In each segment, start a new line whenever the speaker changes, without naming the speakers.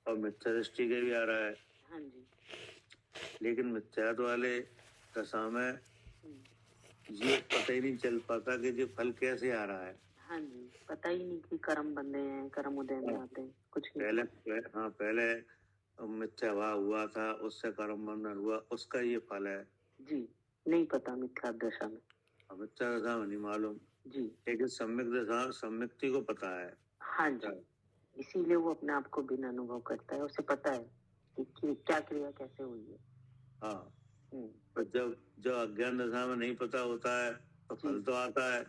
और मिथ्या दृष्टि के भी आ रहा है।
हाँ जी।
लेकिन मिथ्यात्व वाले दशा में ये पता ही नहीं चल पाता कि ये फल कैसे आ रहा है।
हाँ जी, पता ही नहीं कि कर्म बंधे हैं, कर्म उदय में आते हैं, कुछ नहीं पता।
पहले मिथ्या भाव हुआ था, उससे कर्म बंधन हुआ, उसका ये फल है।
जी, नहीं पता मिथ्या दशा में।
मिथ्या दशा में नहीं मालूम
जी,
लेकिन सम्यक दशा सम्यक्ति को पता है।
हाँ जी, इसीलिए वो अपने आप को बिना अनुभव करता है, उसे पता है कि क्या क्रिया कैसे हुई है।
हाँ, तो जब अज्ञान दशा में नहीं पता होता है तो फल तो आता है।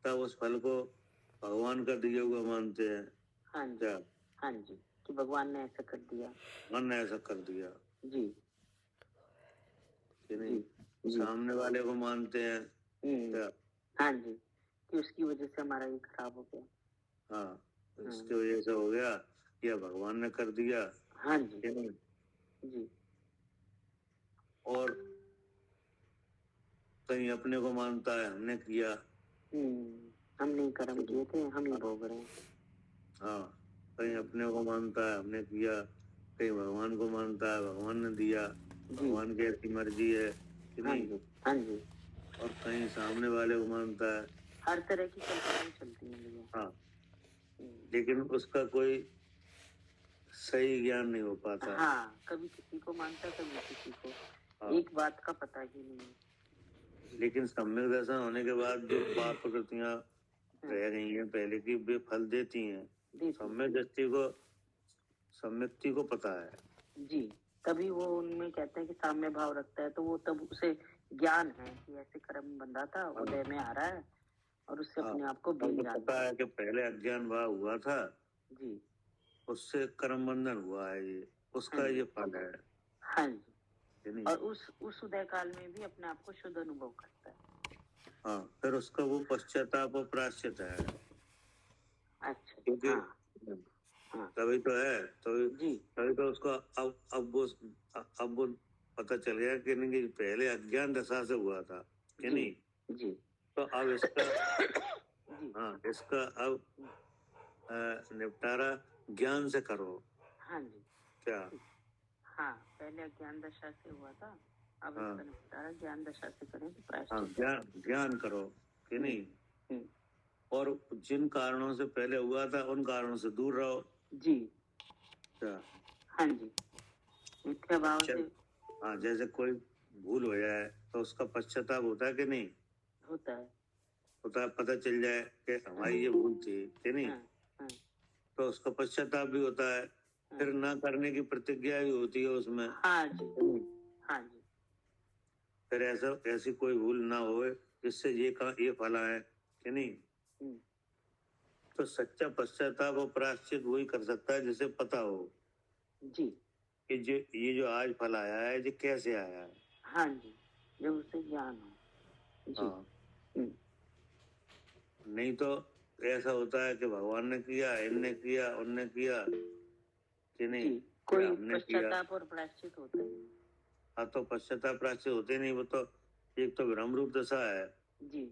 तब उस फल को भगवान का दिया हुआ मानते हैं।
हाँ जी, हाँ जी, कि भगवान ने ऐसा कर दिया,
भगवान ने ऐसा कर दिया
जी,
कि नहीं, सामने वाले को मानते हैं।
हाँ जी, कि उसकी वजह से हमारा ये खराब हो गया।
हाँ, इसकी वजह से हो गया, या भगवान ने कर दिया।
हाँ जी, जी।
और कहीं अपने को मानता है हमने किया,
हमने कर्म किए थे, हम ही भोग रहे हैं। हाँ,
कहीं अपने को मानता है हमने किया, कहीं भगवान को मानता है भगवान ने दिया, भगवान की ऐसी मर्जी है कि नहीं।
हाँ जी,
और कहीं सामने वाले को मानता है।
हर तरह की कल्पनाएं चलती हैं।
हाँ, लेकिन उसका कोई सही ज्ञान नहीं हो पाता।
हाँ, कभी किसी को मानता, कभी किसी को। हाँ, एक बात का पता ही नहीं।
लेकिन सम्यक दर्शन होने के बाद जो पाप प्रकृतियां रह गई हैं पहले की, वे फल देती हैं। सम्यक दृष्टि को सम्यक्ति को पता है। जी,
तभी वो उनमें कहते हैं कि साम्य भाव रखता है, तो वो तब उसे ज्ञान है कि ऐसे कर्म बंधा था, उदय में आ रहा है, और उससे अपने आप को भी
पता है कि पहले अज्ञान भाव हुआ था,
जी,
उससे कर्म बंधन हुआ है, ये उसका ये फल है।
हाँ जी, और उस उदय काल में भी अपने आप को शुद्ध अनुभव करता है।
हाँ, फिर उसका वो पश्चाताप और प्रायश्चित है।
अच्छा,
क्योंकि तभी तो है, तभी तो उसको अब वो पता चल गया कि नहीं, पहले अज्ञान दशा से हुआ था कि नहीं।
जी,
तो अब इसका हाँ, इसका अब निपटारा ज्ञान से करो। हाँ जी, क्या
हाँ, पहले अज्ञान दशा से हुआ था, अब इसका निपटारा ज्ञान दशा से करें तो
प्रायश्चित ज्ञान करो कि नहीं। और जिन कारणों से पहले हुआ था उन कारणों से दूर रहो। जी, क्या
हाँ जी, मिथ्या भाव से।
हाँ, जैसे कोई भूल हो जाए तो उसका पश्चाताप होता है कि नहीं।
होता है,
पता चल जाए कि हमारी ये भूल थी कि नहीं। तो उसका पश्चाताप भी होता है, फिर ना करने की प्रतिज्ञा भी होती है उसमें।
हाँ जी, हाँ जी,
फिर ऐसी कोई भूल ना हो जिससे ये फल आए कि नहीं। तो सच्चा पश्चाताप और प्रायश्चित वही कर सकता है जिसे पता हो
जी
कि ये जो आज फल आया है ये कैसे आया है।
हाँ जी, जब उसे ज्ञान हो। जी,
हाँ, नहीं तो ऐसा होता है कि भगवान ने किया, इनने किया, उनने किया कि नहीं।
जी, कोई पश्चाताप और प्रायश्चित होता है।
हाँ, तो पश्चाताप प्रायश्चित होते नहीं, वो तो एक तो भ्रम रूप दशा है। जी,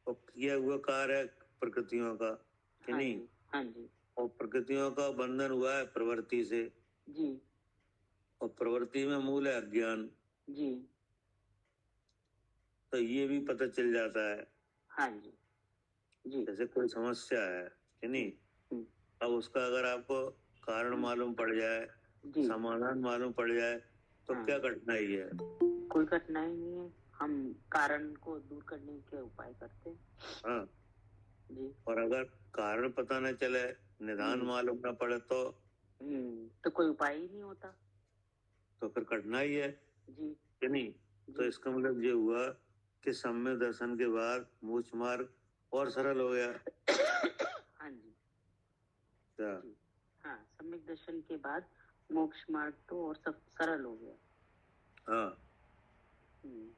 और किया हुआ कार्य है प्रकृतियों का कि नहीं।
हाँ जी,
और प्रकृतियों का बंधन हुआ है प्रवृत्ति से। जी, और प्रवृत्ति में मूल है अज्ञान। जी, तो ये भी पता चल जाता है। हाँ जी, जी, जैसे कोई समस्या है कि नहीं, अब उसका अगर आपको कारण मालूम पड़ जाए, समाधान मालूम पड़ जाए, तो क्या कठिनाई है।
कोई कठिनाई नहीं है, हम कारण को दूर करने के उपाय करते हैं।
हाँ
जी,
और अगर कारण पता न चले, निदान मालूम न पड़े
तो कोई उपाय ही नहीं होता,
तो फिर कठिनाई है। जी, कि नहीं। तो इसका मतलब ये हुआ कि सम्यक दर्शन के बाद मोक्ष मार्ग और सरल हो गया।
हाँ जी,
क्या
हाँ, सम्यक दर्शन के बाद मोक्ष मार्ग तो और सब सरल हो गया। हाँ,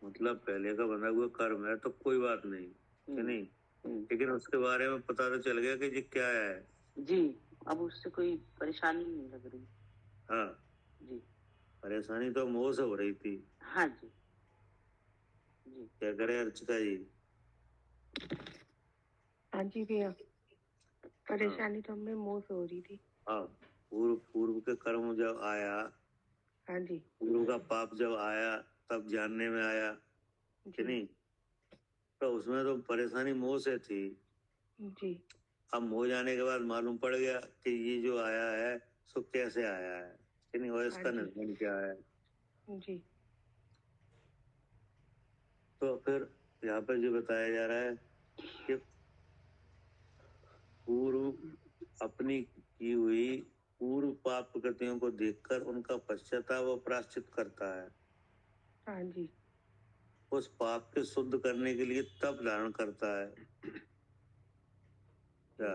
मतलब पहले का बना हुआ कर्म है तो कोई बात नहीं कि नहीं, लेकिन उसके बारे में पता तो चल गया कि ये क्या है। जी,
अब उससे कोई परेशानी नहीं लग रही।
हाँ
जी,
परेशानी तो मोह से हो रही थी।
हाँ जी, जी,
क्या करे अर्चिता जी।
हाँ जी भैया।
परेशानी तो हमें मोह से हो रही थी।
हाँ, पूर्व के कर्म जब आया,
हाँ जी,
पूर्व का पाप जब आया तब जानने में आया कि नहीं, तो उसमें तो परेशानी मोह से थी।
जी।
अब मोह जाने के बाद मालूम पड़ गया कि ये जो आया है सो कैसे आया है कि नहीं, और इसका निर्माण क्या है।
जी।
तो फिर यहाँ पर जो बताया जा रहा है कि पूर्व अपनी की हुई पूर्व पाप कृतियों को देखकर उनका पश्चाताप व प्रायश्चित करता है।
हाँ जी।
उस पाप के शुद्ध करने के लिए तप धारण करता है। क्या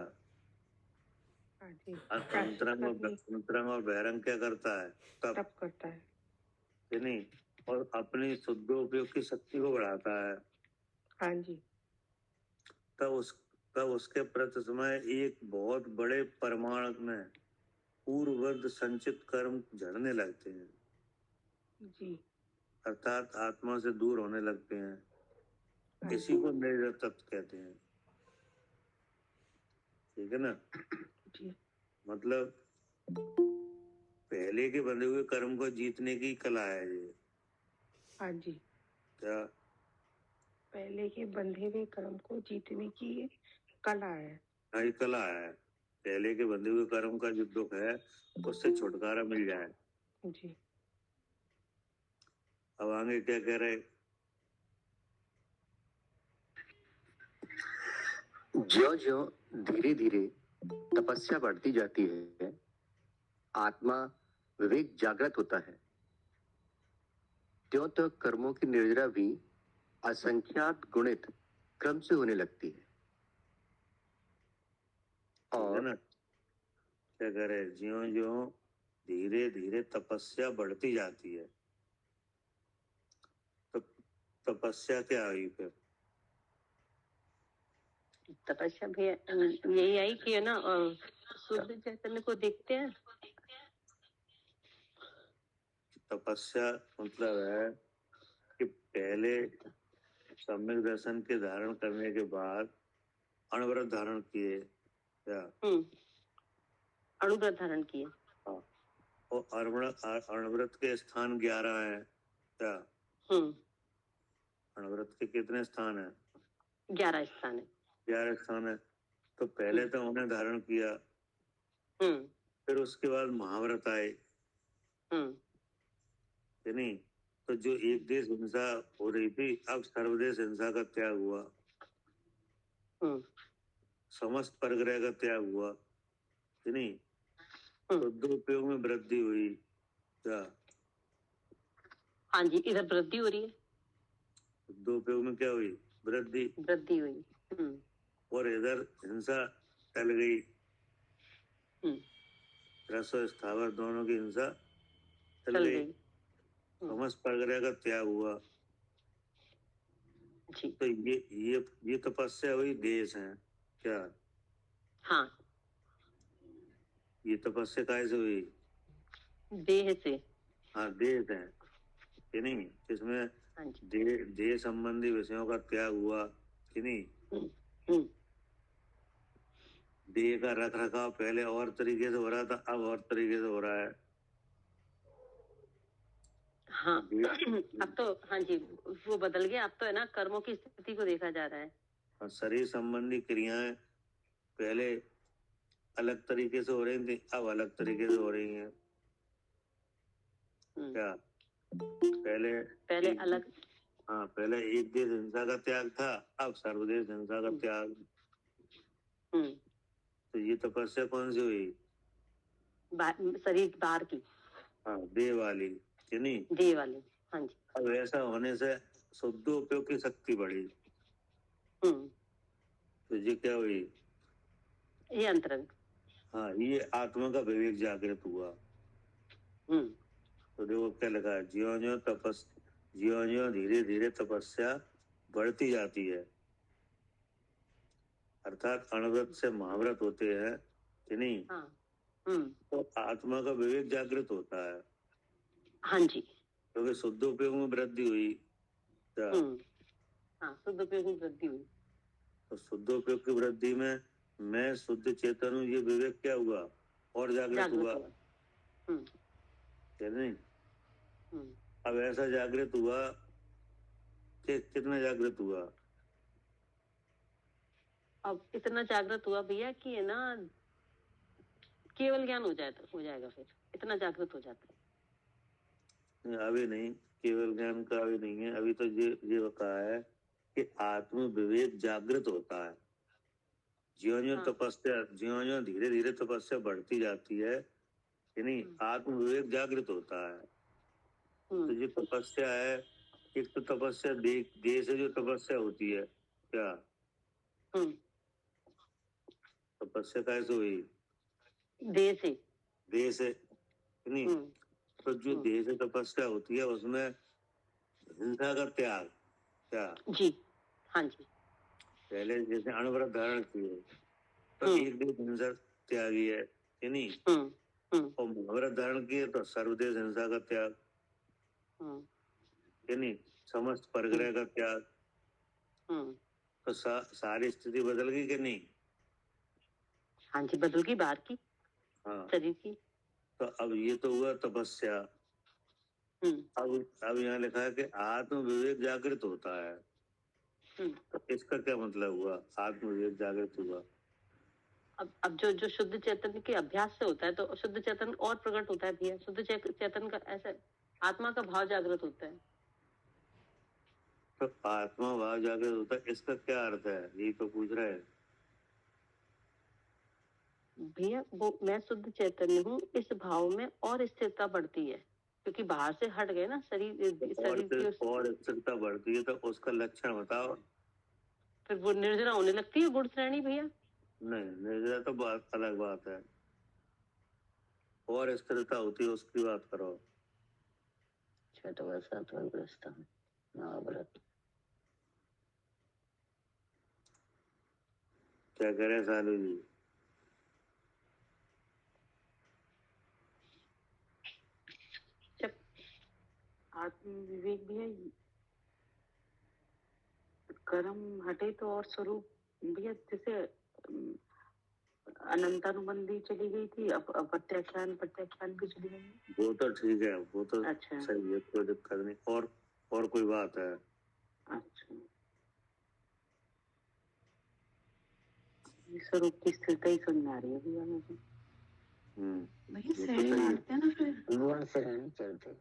हाँ जी।
अंतरंग और बहिरंग क्या करता है? तप
करता है
कि नहीं, और अपनी शुद्धोपयोग की शक्ति को बढ़ाता है।
हाँ जी।
तब उसके प्रति समय एक बहुत बड़े परिमाण में पूर्ववत संचित कर्म झड़ने लगते हैं
जी।
अर्थात आत्मा से दूर होने लगते हैं। इसी को निर्जर तत्व कहते हैं। ठीक है ना?
जी।
मतलब पहले के बंधे हुए कर्म को जीतने की कला है ये।
हाँ जी।
क्या
पहले के बंधे हुए कर्म को जीतने की कला है।
हाँ, ये कला है। पहले के बंधे हुए कर्म का जो दुख है उससे छुटकारा मिल जाए।
जी।
अब आगे क्या कह रहे?
ज्यो-ज्यो धीरे-धीरे तपस्या बढ़ती जाती है, आत्मा विवेक जागृत होता है, त्यों तो कर्मों की निर्जरा भी असंख्यात गुणित क्रम से होने लगती है।
और क्या कह रहे? ज्यों-ज्यों धीरे-धीरे तपस्या बढ़ती जाती है, तो तपस्या क्या हुई फिर?
तपस्या भी यही आई कि है ना, शुद्ध चैतन्य को देखते हैं।
तपस्या मतलब है कि पहले सम्यक दर्शन के धारण करने के बाद अणव्रत धारण किए। क्या
अणुव्रत धारण किए?
हाँ, और अणव्रत के स्थान 11 है। क्या अणव्रत के कितने स्थान है?
11 स्थान है।
11 स्थान है। तो पहले तो उन्हें धारण किया, फिर उसके बाद महाव्रत आए कि नहीं, तो जो एक देश हिंसा हो रही थी अब सर्वदेश हिंसा का त्याग हुआ, समस्त परग्रह का त्याग हुआ कि नहीं, तो दो उपयोग में वृद्धि हुई। क्या
हाँ जी, इधर वृद्धि हो रही है।
दो उपयोग में क्या हुई? वृद्धि
हुई।
और इधर हिंसा टल गई। रसो स्थावर दोनों की हिंसा टल गई। समस्त परग्रह का त्याग हुआ। तो ये तपस्या हुई देश है। क्या
हाँ,
ये तपस्या कैसे हुई?
देह से।
हाँ, देश है कि नहीं, जिसमें देह संबंधी विषयों का त्याग हुआ कि नहीं। देह का रख रखाव पहले और तरीके से हो रहा था, अब और तरीके से हो रहा है।
हाँ अब तो हाँ जी वो बदल गया। अब तो है ना कर्मों की स्थिति को देखा जा रहा है।
शरीर संबंधी क्रियाएं पहले अलग तरीके से हो रही थी, अब अलग तरीके से हो रही हैं। क्या पहले अलग? हाँ, पहले एक देश हिंसा का त्याग था, अब सर्वदेश हिंसा का त्याग। तो ये तपस्या कौन सी हुई?
शरीर बाहर की।
हाँ, देह वाली कि नहीं,
देह वाली। हाँ जी।
अब ऐसा होने से शुद्ध उपयोग की शक्ति बढ़ी। तो ये क्या हुई?
ये अंतरंग।
हाँ, ये आत्मा का विवेक जागृत हुआ। तो देखो क्या लिखा है, ज्यों-ज्यों धीरे धीरे तपस्या बढ़ती जाती है, अर्थात अणव्रत से महाव्रत होते हैं कि नहीं। तो आत्मा का विवेक जागृत होता है। हाँ जी, क्योंकि शुद्ध उपयोग में वृद्धि हुई। क्या
हाँ, शुद्ध उपयोग में वृद्धि हुई।
तो शुद्ध उपयोग की वृद्धि में मैं शुद्ध चेतन हूँ, ये विवेक क्या हुआ, और जागृत हुआ, क्या नहीं? अब ऐसा जागृत हुआ कि कितना जागृत हुआ?
अब इतना जागृत हुआ भैया कि है ना, केवल ज्ञान हो जाएगा, फिर इतना जागृत हो जाता है।
अभी नहीं, केवल ज्ञान का अभी नहीं है। अभी तो ये कहा है कि आत्म विवेक जागृत होता है। ज्यों-ज्यों तपस्या, ज्यों-ज्यों धीरे-धीरे तपस्या बढ़ती जाती है, यानी आत्म विवेक जागृत होता है। तो ये तपस्या है, एक तो तपस्या देह से जो तपस्या होती है, क्या तपस्या कैसे हुई? देह से नहीं। तो जो देह से तपस्या होती है उसमें हिंसा का त्याग, क्या?
जी, हाँ जी।
पहले जैसे अणुव्रत धारण किए तो एक देश हिंसा त्यागी है, कि नहीं? और महाव्रत धारण किए तो सर्वदेश हिंसा का त्याग, कि नहीं? समस्त परग्रह का त्याग। तो सारी स्थिति बदल गई कि नहीं?
हाँ जी, बदल गई बाहर की,
हाँ,
शरीर की।
तो अब ये तो हुआ तपस्या। अब यहाँ लिखा है कि आत्म विवेक जागृत होता है। तो इसका क्या मतलब हुआ, आत्म विवेक जागृत हुआ?
अब जो शुद्ध चेतन के अभ्यास से होता है तो शुद्ध चेतन और प्रकट होता है भैया। शुद्ध चेतन का ऐसा आत्मा का भाव जागृत होता है।
तो आत्मा भाव जागृत होता है, इसका क्या अर्थ है, ये तो पूछ रहा है
भैया। वो मैं शुद्ध चैतन्य हूँ, इस भाव में और स्थिरता बढ़ती है, क्योंकि बाहर से हट गए ना शरीर
और स्थिरता बढ़ती है। तो उसका लक्षण बताओ।
फिर वो निर्जरा होने लगती है, गुण श्रेणी भैया।
नहीं, निर्जरा तो बात अलग बात है, और स्थिरता होती है उसकी बात करो। क्या करे सालू जी?
आत्म विवेक भी है, कर्म हटे तो और स्वरूप भैया। जैसे अनंतानुबंधी चली गई थी, अब प्रत्याख्यान भी चली गई।
वो तो ठीक है, वो तो
अच्छा,
सही है, कोई दिक्कत नहीं। और कोई बात है?
अच्छा, स्वरूप की स्थिरता ही समझ आ रही है भैया मुझे। श्रेणी मानते हैं ना, फिर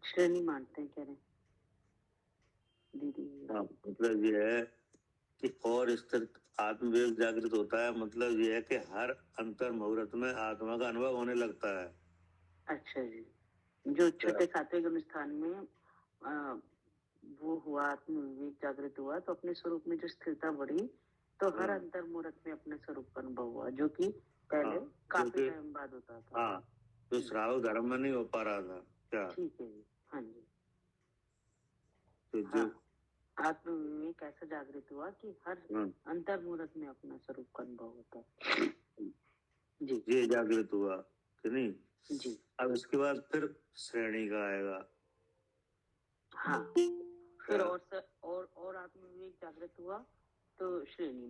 श्रेणी मानते हैं, कह रहे दीदी।
हाँ, मतलब ये है कि और स्थिर आत्मविवेक जागृत होता है, मतलब ये है कि हर अंतर मुहूर्त में आत्मा का अनुभव होने लगता है।
अच्छा जी, जो छठे सातवें गुणस्थान में वो हुआ, आत्म विवेक जागृत हुआ, तो अपने स्वरूप में जो स्थिरता बढ़ी, तो हर अंतर मुहूर्त में अपने स्वरूप का अनुभव हुआ, जो कि पहले काफी टाइम बाद होता था।
हाँ, जो श्रावक धर्म में नहीं हो पा रहा था, क्या?
ठीक है जी, हाँ जी।
तो जो
आत्म विवेक ऐसा जागृत हुआ कि हर अंतर मुहूर्त में अपना स्वरूप का अनुभव होता है जी।
ये जागृत हुआ कि नहीं
जी।
अब इसके बाद फिर श्रेणी का आएगा।
हाँ, फिर और आत्म विवेक जागृत हुआ तो श्रेणी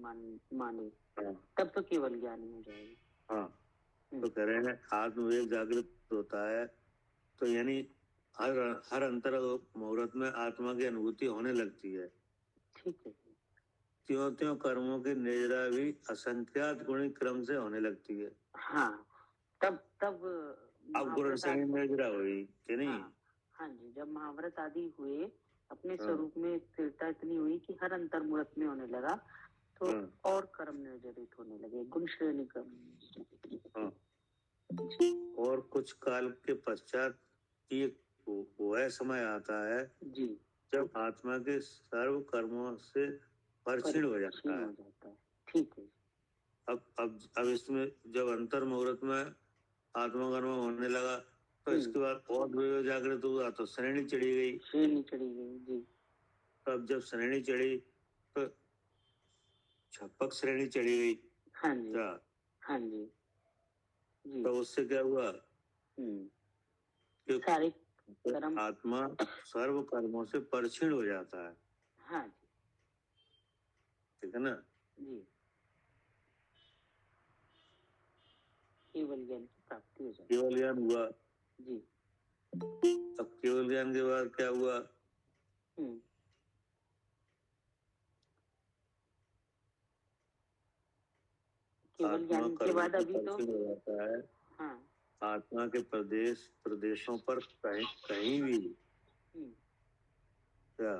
माने। तब तो केवल ज्ञान हो जाएगा।
हाँ, तो कह रहे हैं आत्म विवेक जागृत होता है, तो यानी हर अंतर मुहूर्त में आत्मा की अनुभूति होने लगती है।
ठीक है।
त्यों त्यों कर्मों की निजरा भी असंख्यात गुणी क्रम से होने लगती है।
हाँ, तब
अब गुण श्रेणी निजरा हुई कि नहीं?
हाँ जी, जब महाव्रत आदि हुए, अपने स्वरूप में स्थिरता इतनी हुई कि हर अंतर मुहूर्त में होने लगा, तो और कर्म निर्जरित होने लगे, गुण श्रेणी कर्म।
और कुछ काल के पश्चात एक वह समय आता है
जी,
जब आत्मा के सर्व कर्मों से परिचिन हो जाता है।
ठीक है।
अब इसमें जब अंतर मुहूर्त में आत्मा का अनुभव होने लगा, तो इसके बाद और विवेक जागृत हुआ तो श्रेणी चढ़ी गई जी। तो अब जब श्रेणी चढ़ी तो छपक श्रेणी चढ़ी गई।
हाँ जी, क्या? हाँ जी, जी।
तो उससे क्या हुआ कि
सारे
आत्मा सर्व कर्मों से परिचिन हो जाता है।
हाँ जी,
ठीक है ना
जी। केवल ज्ञान की प्राप्ति हो जाती
केवल ज्ञान हुआ।
है। जी।
अब केवल ज्ञान के बाद क्या हुआ?
केवल ज्ञान के बाद अभी तो
हो जाता है।
हाँ।
आत्मा के प्रदेशों पर कहीं भी क्या?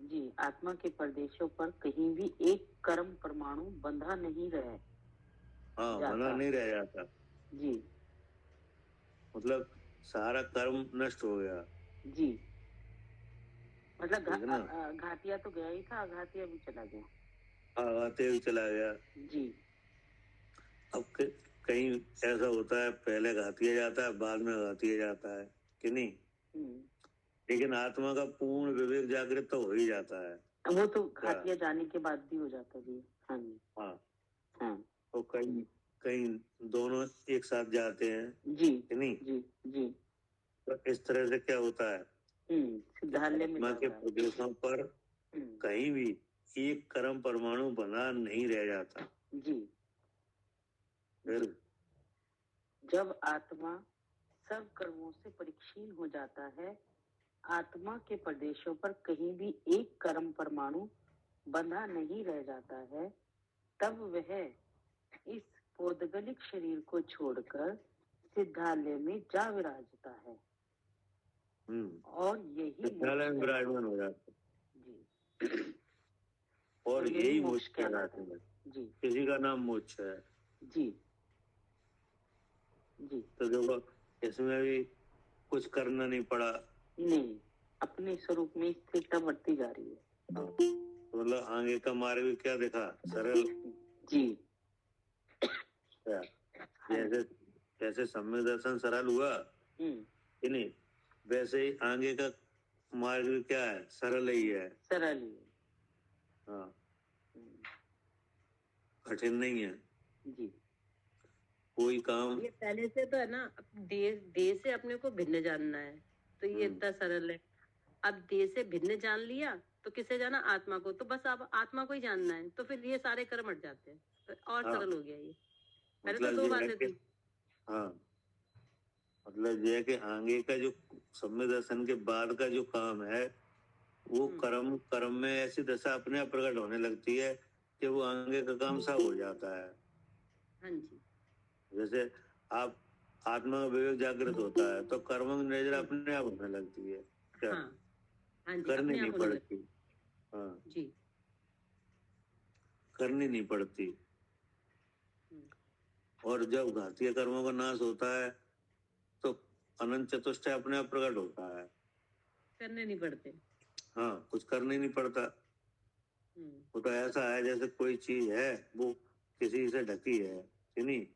जी, आत्मा के प्रदेशों पर कहीं भी एक कर्म परमाणु बंधा नहीं रहे।
हाँ, बंधा नहीं रह जाता।
जी।
मतलब सारा कर्म नष्ट हो गया।
जी, मतलब घाटिया तो गया ही था, घाटिया भी चला गया।
आते भी चला गया।
जी।
अब कहीं ऐसा होता है, पहले घातिया जाता है, बाद में घातिया जाता है कि नहीं? लेकिन आत्मा का पूर्ण विवेक जागृत तो हो ही जाता है।
वो तो घातिया जाने के बाद भी हो जाता है। हाँ जी। हाँ हाँ।
तो कहीं दोनों एक साथ जाते हैं
जी
कि नहीं?
जी जी।
तो इस तरह से क्या होता है, आत्मा के प्रदेशों पर कहीं भी एक कर्म परमाणु बना नहीं रह जाता।
जी। फिर जब आत्मा सब कर्मों से परिक्षीण हो जाता है, आत्मा के प्रदेशों पर कहीं भी एक कर्म परमाणु बंधा नहीं रह जाता है, तब वह इस पौद्गलिक शरीर को छोड़कर सिद्धालय में जा विराजता है। और यही
सिद्धालय में विराजमान हो जाता है।
जी।
और यही मोक्ष कहलाता है।
जी।
किसी का नाम मोक्ष है। जी
जी।
तो देखो, इसमें भी कुछ करना नहीं पड़ा। नहीं,
अपने स्वरूप में स्थिरता बढ़ती जा रही है।
मतलब आगे का मार्ग भी क्या दिखा? सरल।
जी।
क्या? जैसे सम्यक दर्शन सरल हुआ कि नहीं, वैसे ही आगे का मार्ग भी क्या है? सरल ही है।
सरल ही है।
हाँ, कठिन नहीं है
जी।
कोई काम।
ये पहले से तो है ना, देह से अपने को भिन्न जानना है, तो ये इतना सरल है। अब देह से भिन्न जान लिया तो किसे जाना? आत्मा को। तो बस अब आत्मा को ही जानना है, तो फिर ये सारे कर्म हट जाते हैं, तो और सरल हो गया ये। पहले तो दो बातें थी।
हाँ, मतलब ये है कि आगे का जो सम्यक दर्शन के बाद का जो काम है, वो कर्म में ऐसी दशा अपने आप प्रकट होने लगती है कि वो आगे का काम सब हो जाता है।
हाँ जी।
जैसे आप आत्मा का विवेक जागृत होता है तो कर्म की नजर अपने आप होने लगती है। क्या?
हाँ, हाँ जी,
करनी
अपने
नहीं
आप होने
पड़ती। हाँ
जी।
करनी नहीं पड़ती। और जब घातीय कर्मों का नाश होता है तो अनंत चतुष्टय अपने आप प्रकट होता है।
करने नहीं पड़ते।
हाँ, कुछ करने नहीं पड़ता। वो तो ऐसा है जैसे कोई चीज है, वो किसी से ढकी है कि नहीं?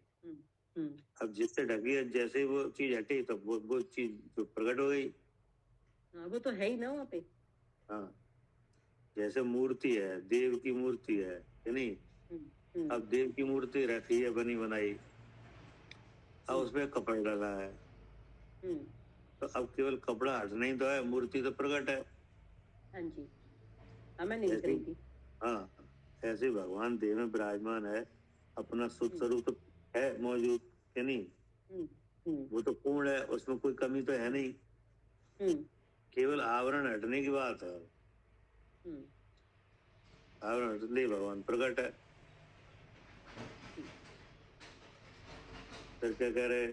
अब जिससे ढकी है, जैसे ही वो चीज हटी तो वो चीज तो प्रकट हो गई।
वो तो है ही ना वहाँ पे।
हाँ, जैसे मूर्ति है, देव की मूर्ति है कि नहीं? अब देव की मूर्ति रखी है बनी बनाई, अब उसमें कपड़ा लगा है, तो अब केवल कपड़ा हटना ही तो है, मूर्ति तो प्रकट है।
हाँ जी, हमें नहीं दिख रही थी।
हाँ, ऐसे भगवान देव में विराजमान है, अपना शुद्ध स्वरूप तो है मौजूद कि नहीं? वो तो पूर्ण है, उसमें कोई कमी तो है नहीं। केवल आवरण हटने की बात है। आवरण हटने भगवान प्रकट है। फिर क्या कह रहे?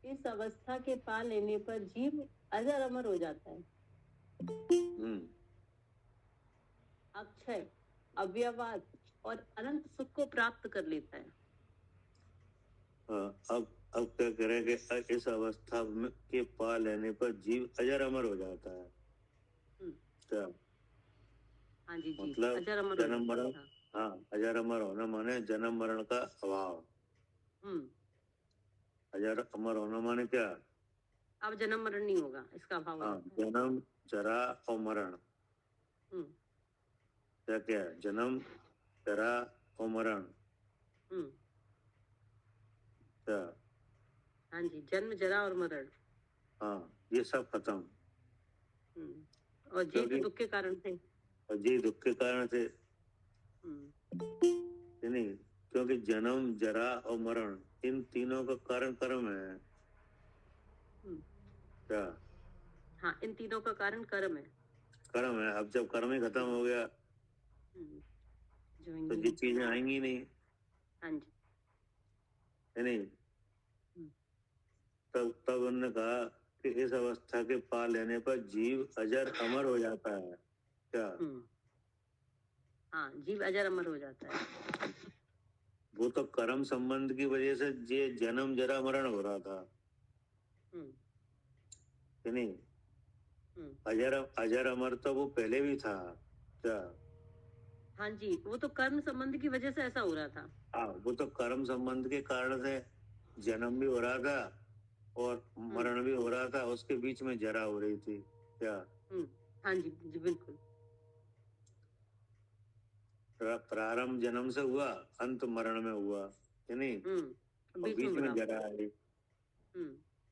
इस अवस्था के पा लेने पर जीव अजर अमर हो जाता है, अक्षय, अव्ययवाद और अनंत सुख को प्राप्त कर लेता है।
अब क्या करें कि इस अवस्था के पा लेने पर जीव अजर अमर हो जाता है। क्या?
हाँ जी,
मतलब
अजर अमर
जन्म मरण। हाँ, अजर अमर होना माने जन्म मरण का अभाव। अजर अमर होना माने क्या?
अब जन्म मरण नहीं होगा, इसका अभाव हो जाता है।
जन्म, जरा और मरण। क्या क्या है? जन्म, जरा और मरण। क्या?
हाँ जी, जन्म, जरा और मरण।
हाँ, ये सब खत्म।
और जी दुख के कारण थे।
और जी दुख के कारण थे। कि जन्म, जरा और मरण, इन तीनों का कारण कर्म है। क्या?
हाँ, इन तीनों का कारण कर्म है।
कर्म है। अब जब कर्म ही खत्म हो गया तो ये चीजें आएंगी नहीं।
हाँ जी।
है नहीं? तब उन्होंने कहा कि इस अवस्था के पा लेने पर जीव अजर अमर हो जाता है। क्या?
हाँ, जीव अजर अमर हो जाता है।
वो तो कर्म संबंध की वजह से ये जन्म जरा मरण हो रहा था। है नहीं? अजर अमर तो वो पहले भी था। क्या?
हाँ जी, वो तो कर्म संबंध की वजह से ऐसा हो रहा था।
हाँ, वो तो कर्म संबंध के कारण से जन्म भी हो रहा था और मरण भी हो रहा था, उसके बीच में जरा हो रही थी। क्या?
हाँ जी, जी बिल्कुल।
प्रारंभ जन्म से हुआ, अंत मरण में हुआ। है नहीं? और बीच में जरा आई।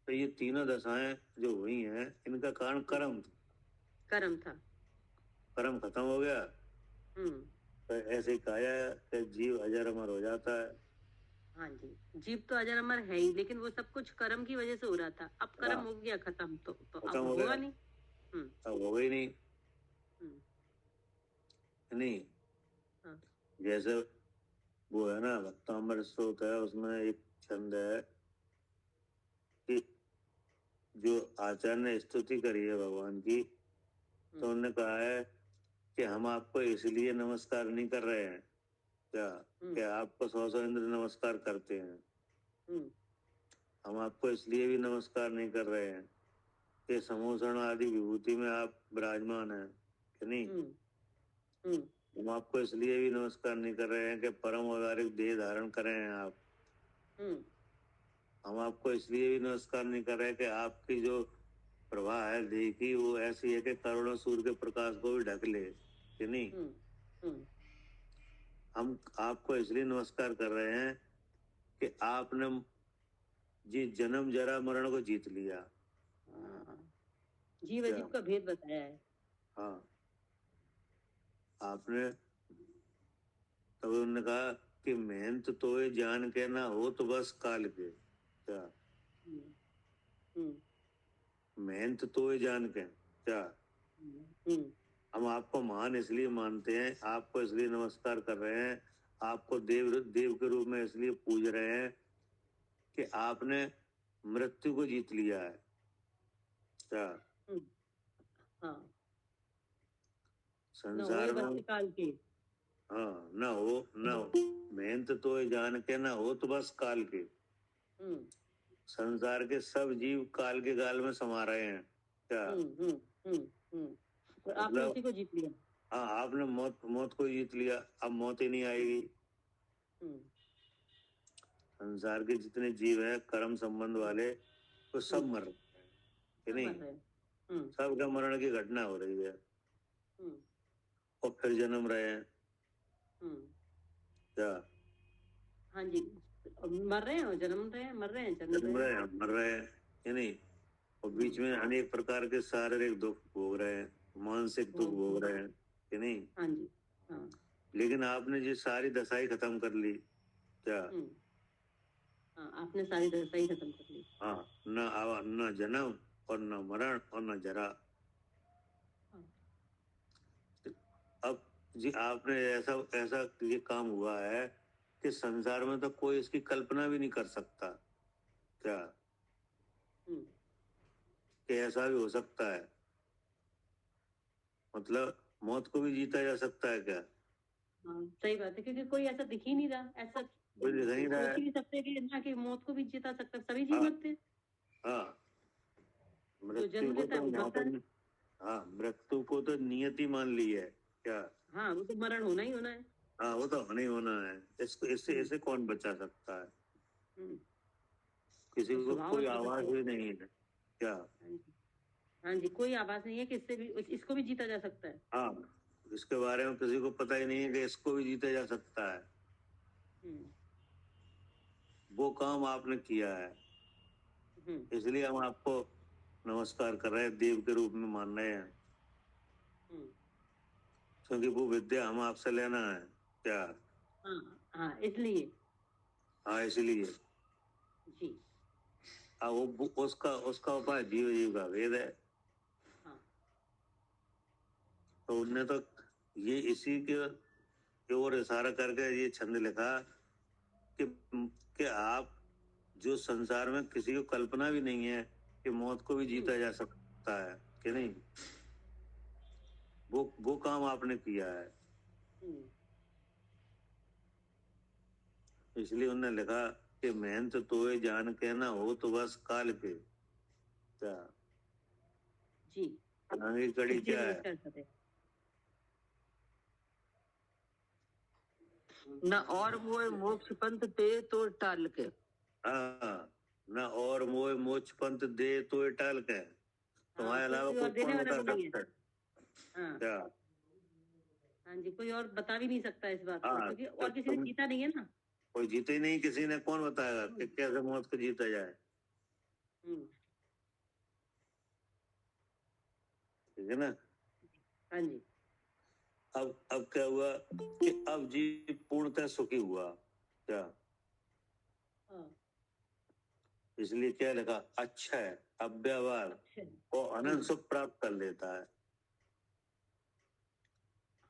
तो ये तीनों दशाएं जो हुई हैं, इनका कारण कर्म
था।
कर्म खत्म हो गया तो ऐसे ही कहा कि जीव अजर अमर हो जाता है।
हाँ जी, जीव तो अजर अमर है ही, लेकिन वो सब कुछ कर्म की वजह से हो रहा था। अब कर्म हो गया खत्म, तो अब होगा नहीं।
अब होगा ही नहीं। नहीं? जैसे वो है ना, भक्तामृत स्तोत्र है, उसमें एक छंद है कि जो आचार्य ने स्तुति करी है भगवान की, तो उन्होंने कहा है कि हम आपको इसलिए नमस्कार नहीं कर रहे हैं क्या कि आपको 100 इंद्र नमस्कार करते हैं। हम आपको इसलिए भी नमस्कार नहीं कर रहे हैं कि समोषण आदि विभूति में आप विराजमान हैं। कि नहीं? हम आपको इसलिए भी नमस्कार नहीं कर रहे हैं कि परम औदारिक देह धारण कर रहे हैं आप। हम आपको इसलिए भी नमस्कार नहीं कर रहे कि आपकी जो प्रभा है देह की, वो ऐसी है कि करोड़ों सूर्य के प्रकाश को भी ढक ले। कि नहीं? हम आपको इसलिए नमस्कार कर रहे हैं कि आपने जी जन्म जरा मरण को जीत लिया।
जीव अजीब का भेद बताया है।
हाँ, आपने तब उन्होंने कहा कि मेहनत तो ये जान के ना हो तो बस काल के। क्या? मेहनत तो ये जान के। क्या? हम आपको महान इसलिए मानते हैं, आपको इसलिए नमस्कार कर रहे हैं, आपको देव के रूप में इसलिए पूज रहे हैं कि आपने मृत्यु को जीत लिया है। क्या? संसार में
काल के।
हाँ, ना हो मेहनत तो ये जान के ना हो तो बस काल के। संसार के सब जीव काल के गाल में समा रहे हैं। क्या?
तो आपने उसी को जीत लिया।
हाँ, आपने मौत को जीत लिया। अब मौत ही नहीं आएगी। संसार के जितने जीव हैं कर्म संबंध वाले, वो सब मर रहे हैं। कि नहीं? सबका मरण की घटना हो रही है और फिर जन्म रहे हैं। क्या?
हाँ जी, मर रहे हैं और जन्म रहे हैं, मर रहे हैं, जन्म रहे हैं,
मर रहे हैं। कि नहीं? और बीच में अनेक प्रकार के शारीरिक दुख भोग रहे हैं, मानसिक दुख भोग रहे हैं। कि नहीं?
हाँ जी। हाँ।
लेकिन आपने ये सारी दशाई खत्म कर ली। क्या?
हाँ, आपने सारी दशाई खत्म कर ली।
हाँ, न जन्म और न मरण और न जरा। अब जी आपने ऐसा ये काम हुआ है कि संसार में तो कोई इसकी कल्पना भी नहीं कर सकता। क्या? कि ऐसा भी हो सकता है? मतलब मौत को भी जीता जा सकता है क्या?
सही बात है, क्योंकि कोई ऐसा दिख ही नहीं रहा। ऐसा
कोई दिख नहीं रहा है।
सोच ही नहीं सकते कि ना कि मौत को भी जीता सकता। सभी जीव मरते हैं।
हाँ, मृत्यु को तो नियति मान ली है। क्या?
हाँ, वो तो मरण होना ही होना है।
हाँ, वो तो होना ही होना है। इससे कौन बचा सकता है? किसी को कोई आवाज भी नहीं है। क्या?
हाँ जी, कोई आवाज नहीं है कि इसको भी जीता जा सकता है।
हाँ, इसके बारे में किसी को पता ही नहीं है कि इसको भी जीता जा सकता है। वो काम आपने किया है, इसलिए हम आपको नमस्कार कर रहे हैं, देव के रूप में मान रहे हैं। क्योंकि वो विद्या हम आपसे लेना है। क्या?
हाँ, इसलिए
हाँ इसलिए
जी।
अब उसका उपाय जीव जीव का वेद है।
हाँ।
तो उनने तो ये इसी के ओर इशारा करके ये छंद लिखा कि आप जो संसार में किसी को कल्पना भी नहीं है कि मौत को भी जीता जा सकता है कि नहीं, वो काम आपने किया है। इसलिए उन्होंने लिखा कि मेहनत तो ये जान के ना हो तो बस काल के। क्या
जी
आगे कड़ी क्या है?
न और मोह मोक्ष पंथ दे तो टाल के।
हाँ, न और मोह मोक्ष पंथ दे तो टाल के। तुम्हारे अलावा कोई कौन बता सकता है? क्या?
हाँ जी, कोई और बता भी नहीं सकता इस बात को, क्योंकि और किसी ने जीता नहीं है ना।
कोई जीते ही नहीं, किसी ने कौन बताएगा कि कैसे मौत को जीता जाए? ठीक है ना?
हाँ जी।
अब क्या हुआ कि अब जीव पूर्णतः सुखी हुआ। क्या? इसलिए क्या लिखा? अच्छा है अव्यवहार और अनंत सुख प्राप्त कर लेता है।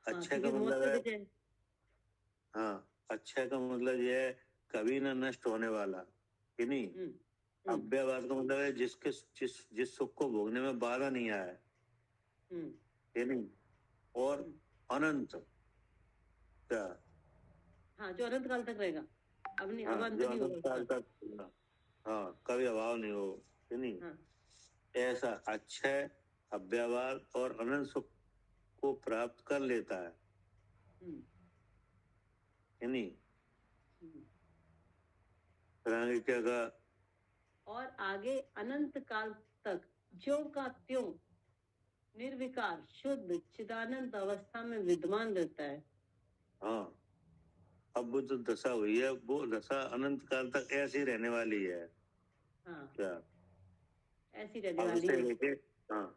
अच्छे का मतलब है, हाँ, अच्छे का मतलब ये है कभी ना नष्ट होने वाला कि नहीं। अव्यवहार का मतलब है जिस सुख को भोगने में बाधा नहीं आया कि नहीं, और अनंत। क्या?
हाँ, जो अनंत काल तक रहेगा, अब नहीं, अब अंत
जो
नहीं
अनंत काल
होगा।
तक, हाँ, कभी अभाव नहीं हो कि नहीं।
हाँ।
ऐसा अक्षय अव्यवहार और अनंत सुख को प्राप्त कर लेता है कि नहीं। आगे क्या कहा?
और आगे अनंत काल तक ज्यों का त्यों निर्विकार शुद्ध चिदानंद अवस्था में विद्यमान रहता है।
हाँ, अब वो जो दशा हुई है वो दशा अनंत काल तक ऐसी रहने वाली है।
हाँ।
क्या?
ऐसी रहने वाली है।
हाँ,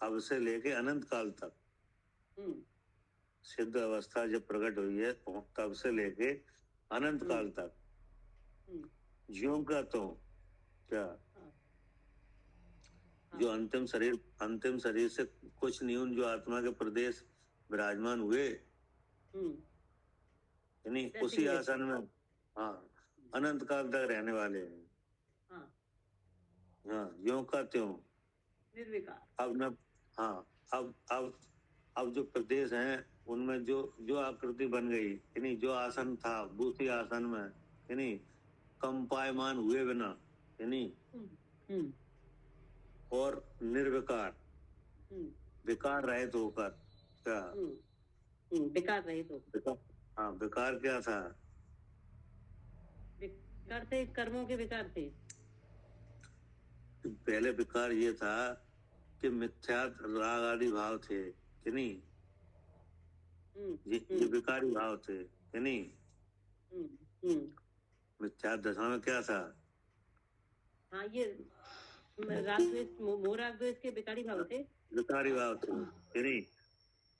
अब से लेके अनंत काल तक सिद्ध अवस्था जब प्रकट हुई है तब से लेके अनंत काल तक ज्यों का त्यों। क्या? जो अंतिम शरीर से कुछ न्यून जो आत्मा के प्रदेश विराजमान हुए यानी उसी आसन में, हाँ, अनंत काल तक रहने वाले हैं। हाँ, ज्यों का त्यों निर्विकार। अब न, हाँ, अब जो प्रदेश हैं उनमें जो आकृति बन गई यानी जो आसन था दूसरी आसन में यानी कंपायमान हुए बिना यानी और निर्विकार विकार रहित होकर। क्या?
विकार रहित होकर।
हाँ, विकार क्या था?
विकार थे कर्मों के विकार थे।
पहले विकार ये था कि मिथ्यात राग आदि भाव थे कि नहीं। ये विकारी भाव थे कि नहीं। मिथ्यात दशा में क्या था?
हाँ, ये मोह राग द्वेष के विकारी भाव थे।
विकारी भाव थे कि नहीं।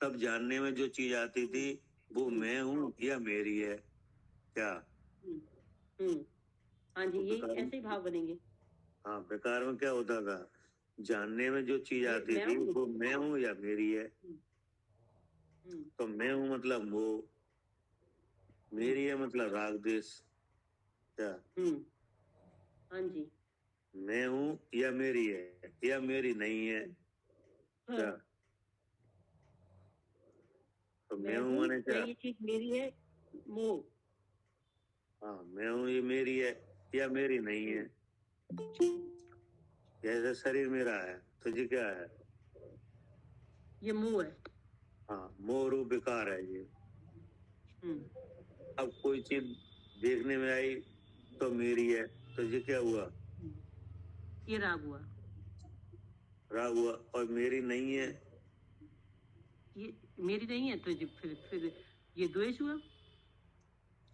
तब जानने में जो चीज आती थी वो मैं हूँ या मेरी है। क्या?
हाँ जी, ये ऐसे ही भाव बनेंगे।
हाँ, विकार में क्या होता था? जानने में जो चीज आती थी वो मैं हूँ या मेरी है। तो मैं हूँ मतलब वो, मेरी है मतलब राग द्वेष। क्या?
हाँ जी,
मैं हूँ या मेरी है या मेरी नहीं है। क्या? तो मैं हूँ माने क्या?
ये चीज मेरी है, मोह।
हाँ, मैं हूँ ये मेरी है या मेरी नहीं है। जैसे शरीर मेरा है तो ये क्या है?
ये मोह है।
हाँ, मोह रूप विकार है ये। अब कोई चीज देखने में आई तो मेरी है तो ये क्या हुआ?
ये राग हुआ।
राग हुआ। और मेरी नहीं है,
ये मेरी नहीं है तो ये फिर ये द्वेष हुआ।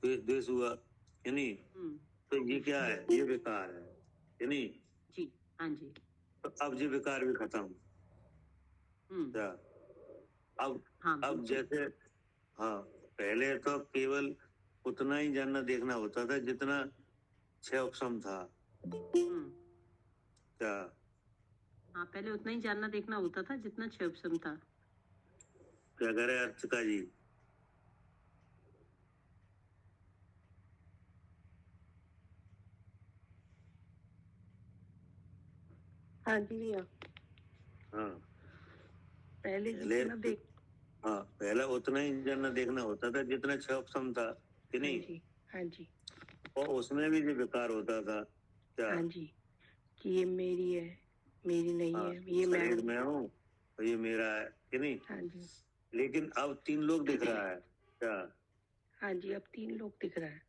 द्वेष हुआ यानी। तो ये क्या है? ये विकार है यानी।
जी, हाँ जी।
तो अब ये विकार भी खत्म। क्या? अब जैसे, हाँ, पहले तो केवल उतना ही जानना देखना होता था जितना 6 उपशम था। क्या?
हाँ, पहले उतना ही जानना देखना होता था जितना 6 उपशम था।
क्या करे अर्चका जी?
हाँ जी भैया,
हाँ,
पहले
पहले
जितना देख,
हाँ, पहले उतना ही जानना देखना होता था जितना 6 उपशम था कि
हाँ
नहीं?
जी, हाँ जी,
और उसमें भी जो विकार होता था। क्या?
हाँ जी, कि ये मेरी है, मेरी नहीं
हाँ,
है, ये मैं
शरीर
हूँ।
में हूँ और ये मेरा है कि नहीं?
हाँ जी,
लेकिन अब 3 लोग दिख रहा है। क्या?
हाँ जी, अब 3 लोग दिख रहा है।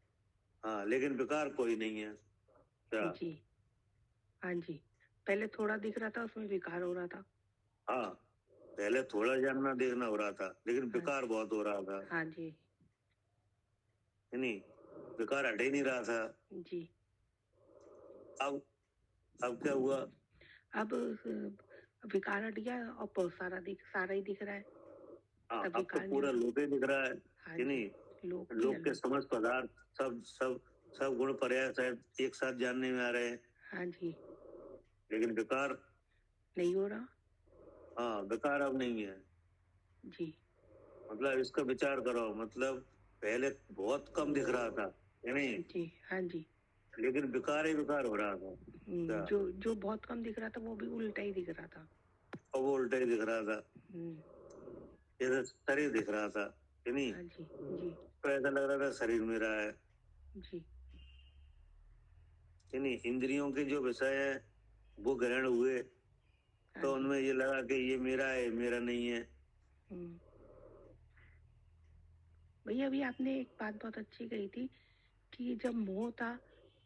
हाँ, लेकिन विकार कोई नहीं है। क्या?
जी, हाँ जी, पहले थोड़ा दिख रहा था, उसमें विकार हो रहा था।
हाँ, पहले थोड़ा जानना देखना हो रहा था, लेकिन
हाँ
विकार बहुत हो रहा था
हाँ जी,
कि नहीं? विकार हट ही नहीं रहा था।
जी,
अब क्या हुआ?
अब विकार हट गया और बहुत सारा सारा ही दिख रहा है।
हाँ,
तब
अब तो
विकार
पूरा
नहीं।
लोक ही दिख रहा है
हाँ
कि
जी,
नहीं?
लोक
लोक के समस्त पदार्थ सब सब सब गुण पर्याय शायद एक साथ जानने में आ रहे हैं,
हाँ जी,
लेकिन विकार,
नहीं हो रहा।
हाँ, विकार अब नहीं है।
जी,
मतलब इसका विचार करो, मतलब पहले बहुत कम दिख रहा था कि नहीं?
जी, हाँ जी,
लेकिन विकार ही विकार हो रहा था। क्या?
जो बहुत कम दिख रहा था वो भी उल्टा ही दिख रहा था।
और वो उल्टा ही दिख रहा था, जैसे शरीर दिख रहा था कि नहीं?
हाँ जी, जी,
तो ऐसा लग रहा था शरीर मेरा है
जी,
कि नहीं? इंद्रियों के जो विषय है वो ग्रहण हुए,
हाँ
तो
जी,
उनमें ये लगा कि ये मेरा है, मेरा नहीं है।
भैया अभी आपने एक बात बहुत अच्छी कही थी कि जब मोह था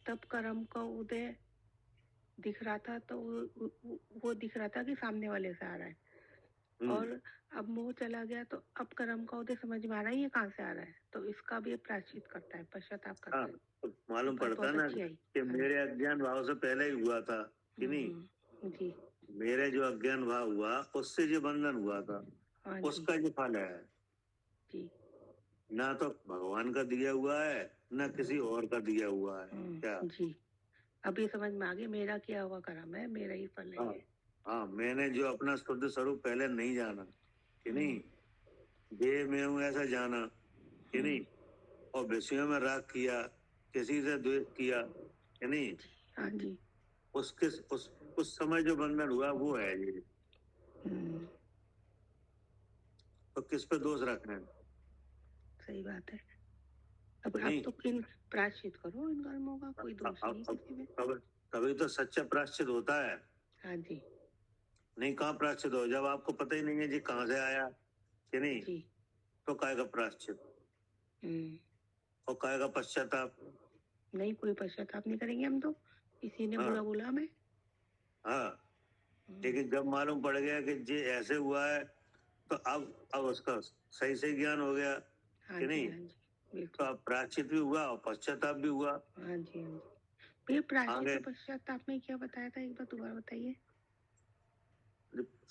तब कर्म का उदय दिख रहा था, तो वो दिख रहा था कि सामने वाले से आ रहा है। और अब मोह चला गया तो अब कर्म का उदय समझ में आ रहा है ये कहाँ से आ रहा है, तो इसका भी प्रायश्चित करता है, पश्चाताप करता है।
तो मालूम
बात
पड़ता
बहुत
ना
अच्छी आई।
कि मेरे अज्ञान भाव से पहले ही हुआ था कि नहीं?
जी,
मेरे जो अज्ञान भाव हुआ उससे जो बंधन हुआ था,
हाँ जी,
उसका जो फल है,
जी,
ना तो भगवान का दिया हुआ है ना किसी और का दिया हुआ है। क्या?
जी, अब ये समझ में आ गया मेरा किया हुआ कर्म है, मेरा ही फल है ये।
हाँ, मैंने जो अपना शुद्ध स्वरूप पहले नहीं जाना कि नहीं, ये मैं हूँ ऐसा जाना कि नहीं, और विषयों में राग किया, किसी से द्वेष किया कि नहीं,
हाँ जी,
उसके उस समय जो बंधन हुआ वो है ये। तो किस पे दोष रखना है?
सही बात है। अब
नहीं,
आप तो किन प्रायश्चित करो इन कर्मों का, कोई दोष नहीं किसी में।
तभी तो सच्चा प्रायश्चित होता है।
हाँ जी,
नहीं, कहाँ प्रायश्चित हो जब आपको पता ही नहीं है जी कहाँ से आया कि नहीं?
जी,
तो काय का प्रायश्चित और काय का पश्चाताप?
नहीं, कोई पश्चाताप नहीं करेंगे हम तो, किसी ने बुरा बोला हमें।
हाँ, लेकिन जब मालूम पड़ गया कि ये ऐसे हुआ है, तो अब उसका सही सही ज्ञान हो गया कि नहीं?
हाँ जी,
तो अब प्रायश्चित भी हुआ और पश्चाताप भी हुआ।
हाँ जी, हाँ जी। ये प्रायश्चित और पश्चाताप में क्या बताया था, एक बार दोबारा बताइए।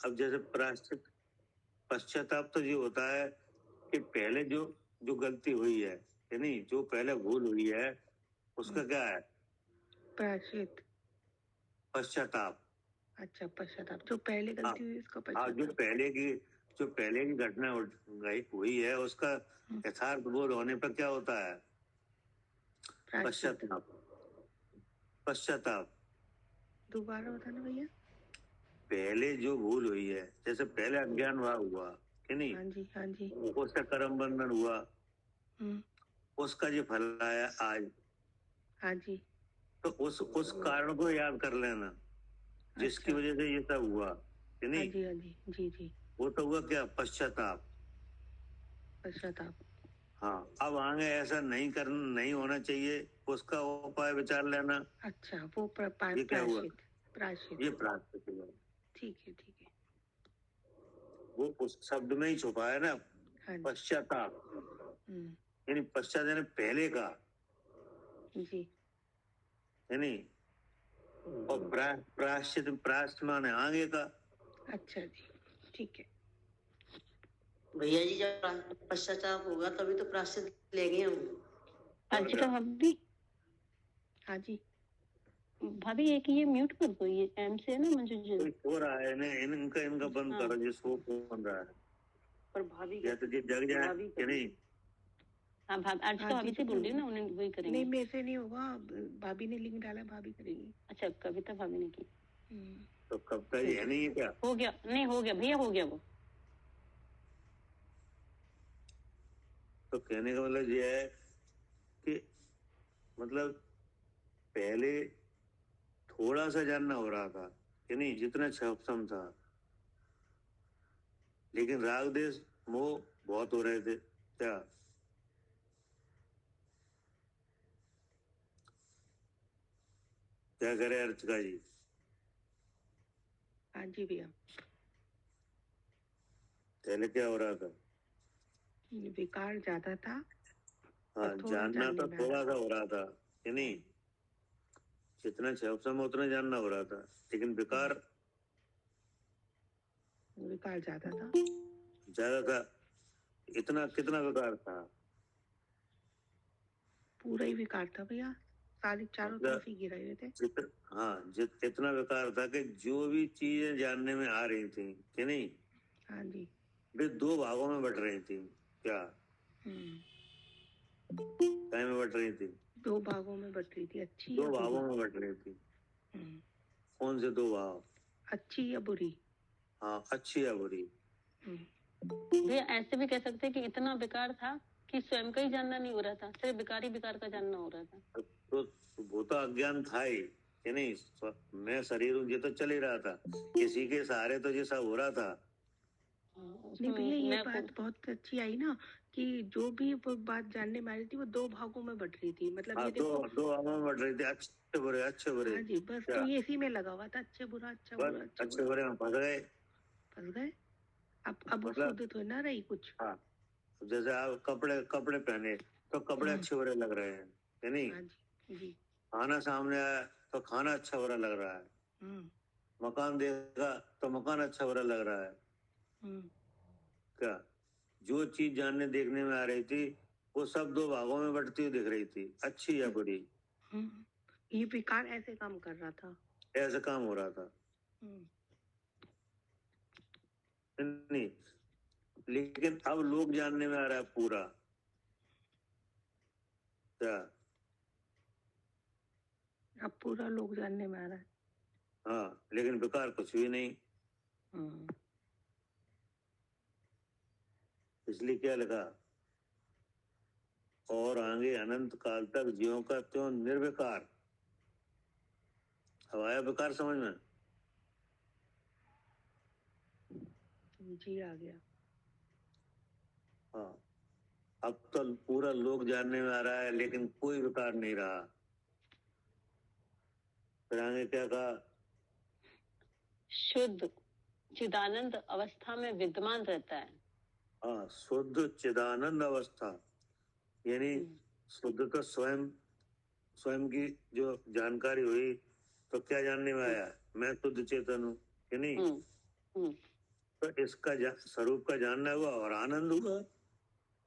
अब जैसे प्रायश्चित, पश्चाताप तो ये होता है कि पहले जो गलती हुई है कि नहीं, जो पहले भूल हुई है उसका क्या है?
प्रायश्चित।
पश्चाताप।
अच्छा, पश्चाताप, जो पहले गलती हुई उसका
हाँ, जो पहले की घटना हुई है उसका यथार्थ बोध होने पर क्या होता है? पश्चाताप। पश्चाताप।
दोबारा बताना भैया।
पहले जो भूल हुई है, जैसे पहले अज्ञान हुआ कि नहीं,
हाँ जी, हाँ जी,
उससे कर्म बंधन हुआ, उसका जो फल आया आज,
हाँ जी,
तो उस कारण को याद कर लेना जिसकी वजह से ये सब हुआ कि नहीं?
हाँ जी, हाँ जी, जी, जी,
वो तो हुआ क्या? पश्चाताप।
पश्चाताप।
हाँ, अब आगे ऐसा नहीं होना चाहिए, उसका उपाय विचार लेना।
अच्छा, वो प्रायश्चित, प्रायश्चित,
ये प्रायश्चित हुआ।
ठीक है, ठीक है।
वो उस शब्द में ही छुपा है ना, पश्चाताप, यानी पश्चात यानी पहले का
जी,
यानी, और प्रायश्चित, प्रायश्चित माने आगे का।
अच्छा जी, ठीक है
भैया जी। जब पश्चाताप होगा तभी तो प्रायश्चित लेंगे हम। अर्चिता भाभी,
हाँ जी,
भाभी एक ये म्यूट कर दो, ये एम से है ना मुझे जो
हो रहा है ना, इनका बंद
हाँ।
करो, जिसको बन रहा है
पर भाभी
या तो ये जग जाए
भाभी
कि नहीं।
हाँ अर्चिता
हाँ जी,
भाभी से बोल रही है ना, उन्हें वही करेंगे।
नहीं मेरे से नहीं होगा, भाभी ने लिंक डाला, भाभी करेगी।
अच्छा, कविता भाभी ने की।
तो कब तक ये नहीं है क्या?
हो गया, नहीं हो गया भैया, हो गया वो।
तो कहने का मतलब ये है कि मतलब पहले थोड़ा सा जानना हो रहा था कि नहीं, जितना सक्षम था, लेकिन राग देश मोह बहुत हो रहे थे क्या? क्या करे अर्चका जी?
हाँ जी भैया,
पहले क्या हो रहा था?
विकार ज्यादा था।
हाँ,
और थोड़ा
जानना
जानने
तो
में
थोड़ा
आया।
सा हो रहा था कि नहीं, जितना सक्षम उतना जानना हो रहा था, लेकिन विकार
विकार ज्यादा था।
ज्यादा था। इतना कितना विकार था?
पूरा ही विकार था भैया, सारे चारों
मतलब
तरफ ही गिरे हुए थे।
हाँ, इतना विकार था कि जो भी चीजें जानने में आ रही थी कि नहीं,
हाँ जी।
वे दो भागों में बट रही थी क्या? काय में बट रही थी?
दो भागों में बट रही थी, अच्छी
दो
या
भागों
बुरी।
में बट रही थी। कौन से दो भाव?
अच्छी या बुरी।
हाँ, अच्छी या बुरी।
भैया ऐसे भी कह सकते हैं कि इतना बेकार था कि स्वयं का ही जानना नहीं हो रहा था, सिर्फ बेकार ही बेकार का जानना हो रहा था।
तो वो तो अज्ञान था ही कि नहीं, मैं शरीर हूँ, ये तो चल ही रहा था, किसी के सहारे तो जैसा हो रहा था।
नहीं भैया, ये बात बहुत अच्छी आई ना कि जो भी वो बात जानने में आ रही थी वो दो भागों में बट रही थी। मतलब
हाँ,
ये देखो,
दो भागों में बट रही थी, अच्छे बुरे, अच्छे बुरे।
हाँ जी, बस तो ये इसी में लगा हुआ था, अच्छे बुरा, अच्छा बुरा,
बस अच्छे बुरे में फंस गए।
फंस गए। अब वो
मतलब
शुद्ध तो ना रही कुछ।
हाँ, जैसे आप कपड़े पहने तो कपड़े अच्छे बुरे लग रहे हैं कि नहीं,
हाँ जी।
खाना सामने आया तो खाना अच्छा बुरा लग रहा है, मकान देखा तो मकान अच्छा बुरा लग रहा है क्या? जो चीज जानने देखने में आ रही थी वो सब दो भागों में बटती हुई दिख रही थी, अच्छी या बुरी।
ये विकार ऐसे काम कर रहा था,
ऐसा काम हो रहा था नहीं, लेकिन अब लोग जानने में आ रहा है पूरा क्या?
अब पूरा लोग जानने में आ रहा है।
हाँ, लेकिन विकार कुछ भी नहीं। इसलिए क्या लिखा, और आगे अनंत काल तक जीवों का त्यों निर्विकार। अब आया विकार समझ में?
जी आ गया।
हाँ, अब तो पूरा लोग जानने में आ रहा है, लेकिन कोई विकार नहीं रहा। फिर आगे क्या कहा?
शुद्ध चिदानंद अवस्था में विद्यमान रहता है।
हाँ, शुद्ध चिदानंद अवस्था, यानी शुद्ध तो स्वयं की जो जानकारी हुई, तो क्या जानने में आया, मैं शुद्ध चेतन हूँ कि नहीं। तो इसका स्वरूप का जानना हुआ और आनंद हुआ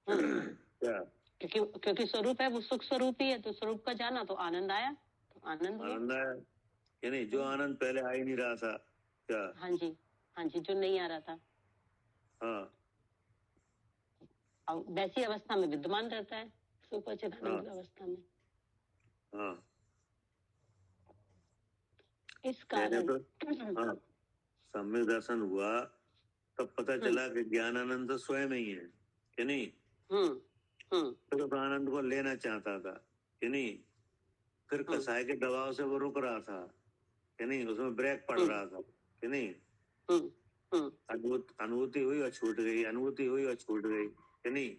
क्या?
क्योंकि स्वरूप है वो सुख स्वरूप ही है, तो स्वरूप का जाना तो आनंद आया, तो
आनंद आया कि नहीं, जो आनंद पहले आ ही नहीं रहा था क्या?
हाँ जी, जो नहीं आ रहा था।
हाँ,
अब वैसी अवस्था में विद्यमान रहता है, सुख चिदानंद अवस्था में।
हाँ,
इस कारण
हाँ, सम्यक दर्शन हुआ तब पता चला कि ज्ञानानंद तो स्वयं ही है कि नहीं। तो आनंद को लेना चाहता था कि नहीं, फिर कसाई के दबाव से वो रुक रहा था कि नहीं, उसमें ब्रेक पड़ रहा था कि नहीं। अनुभूति हुई और छूट गई, अनुभूति हुई और छूट गई कि नहीं।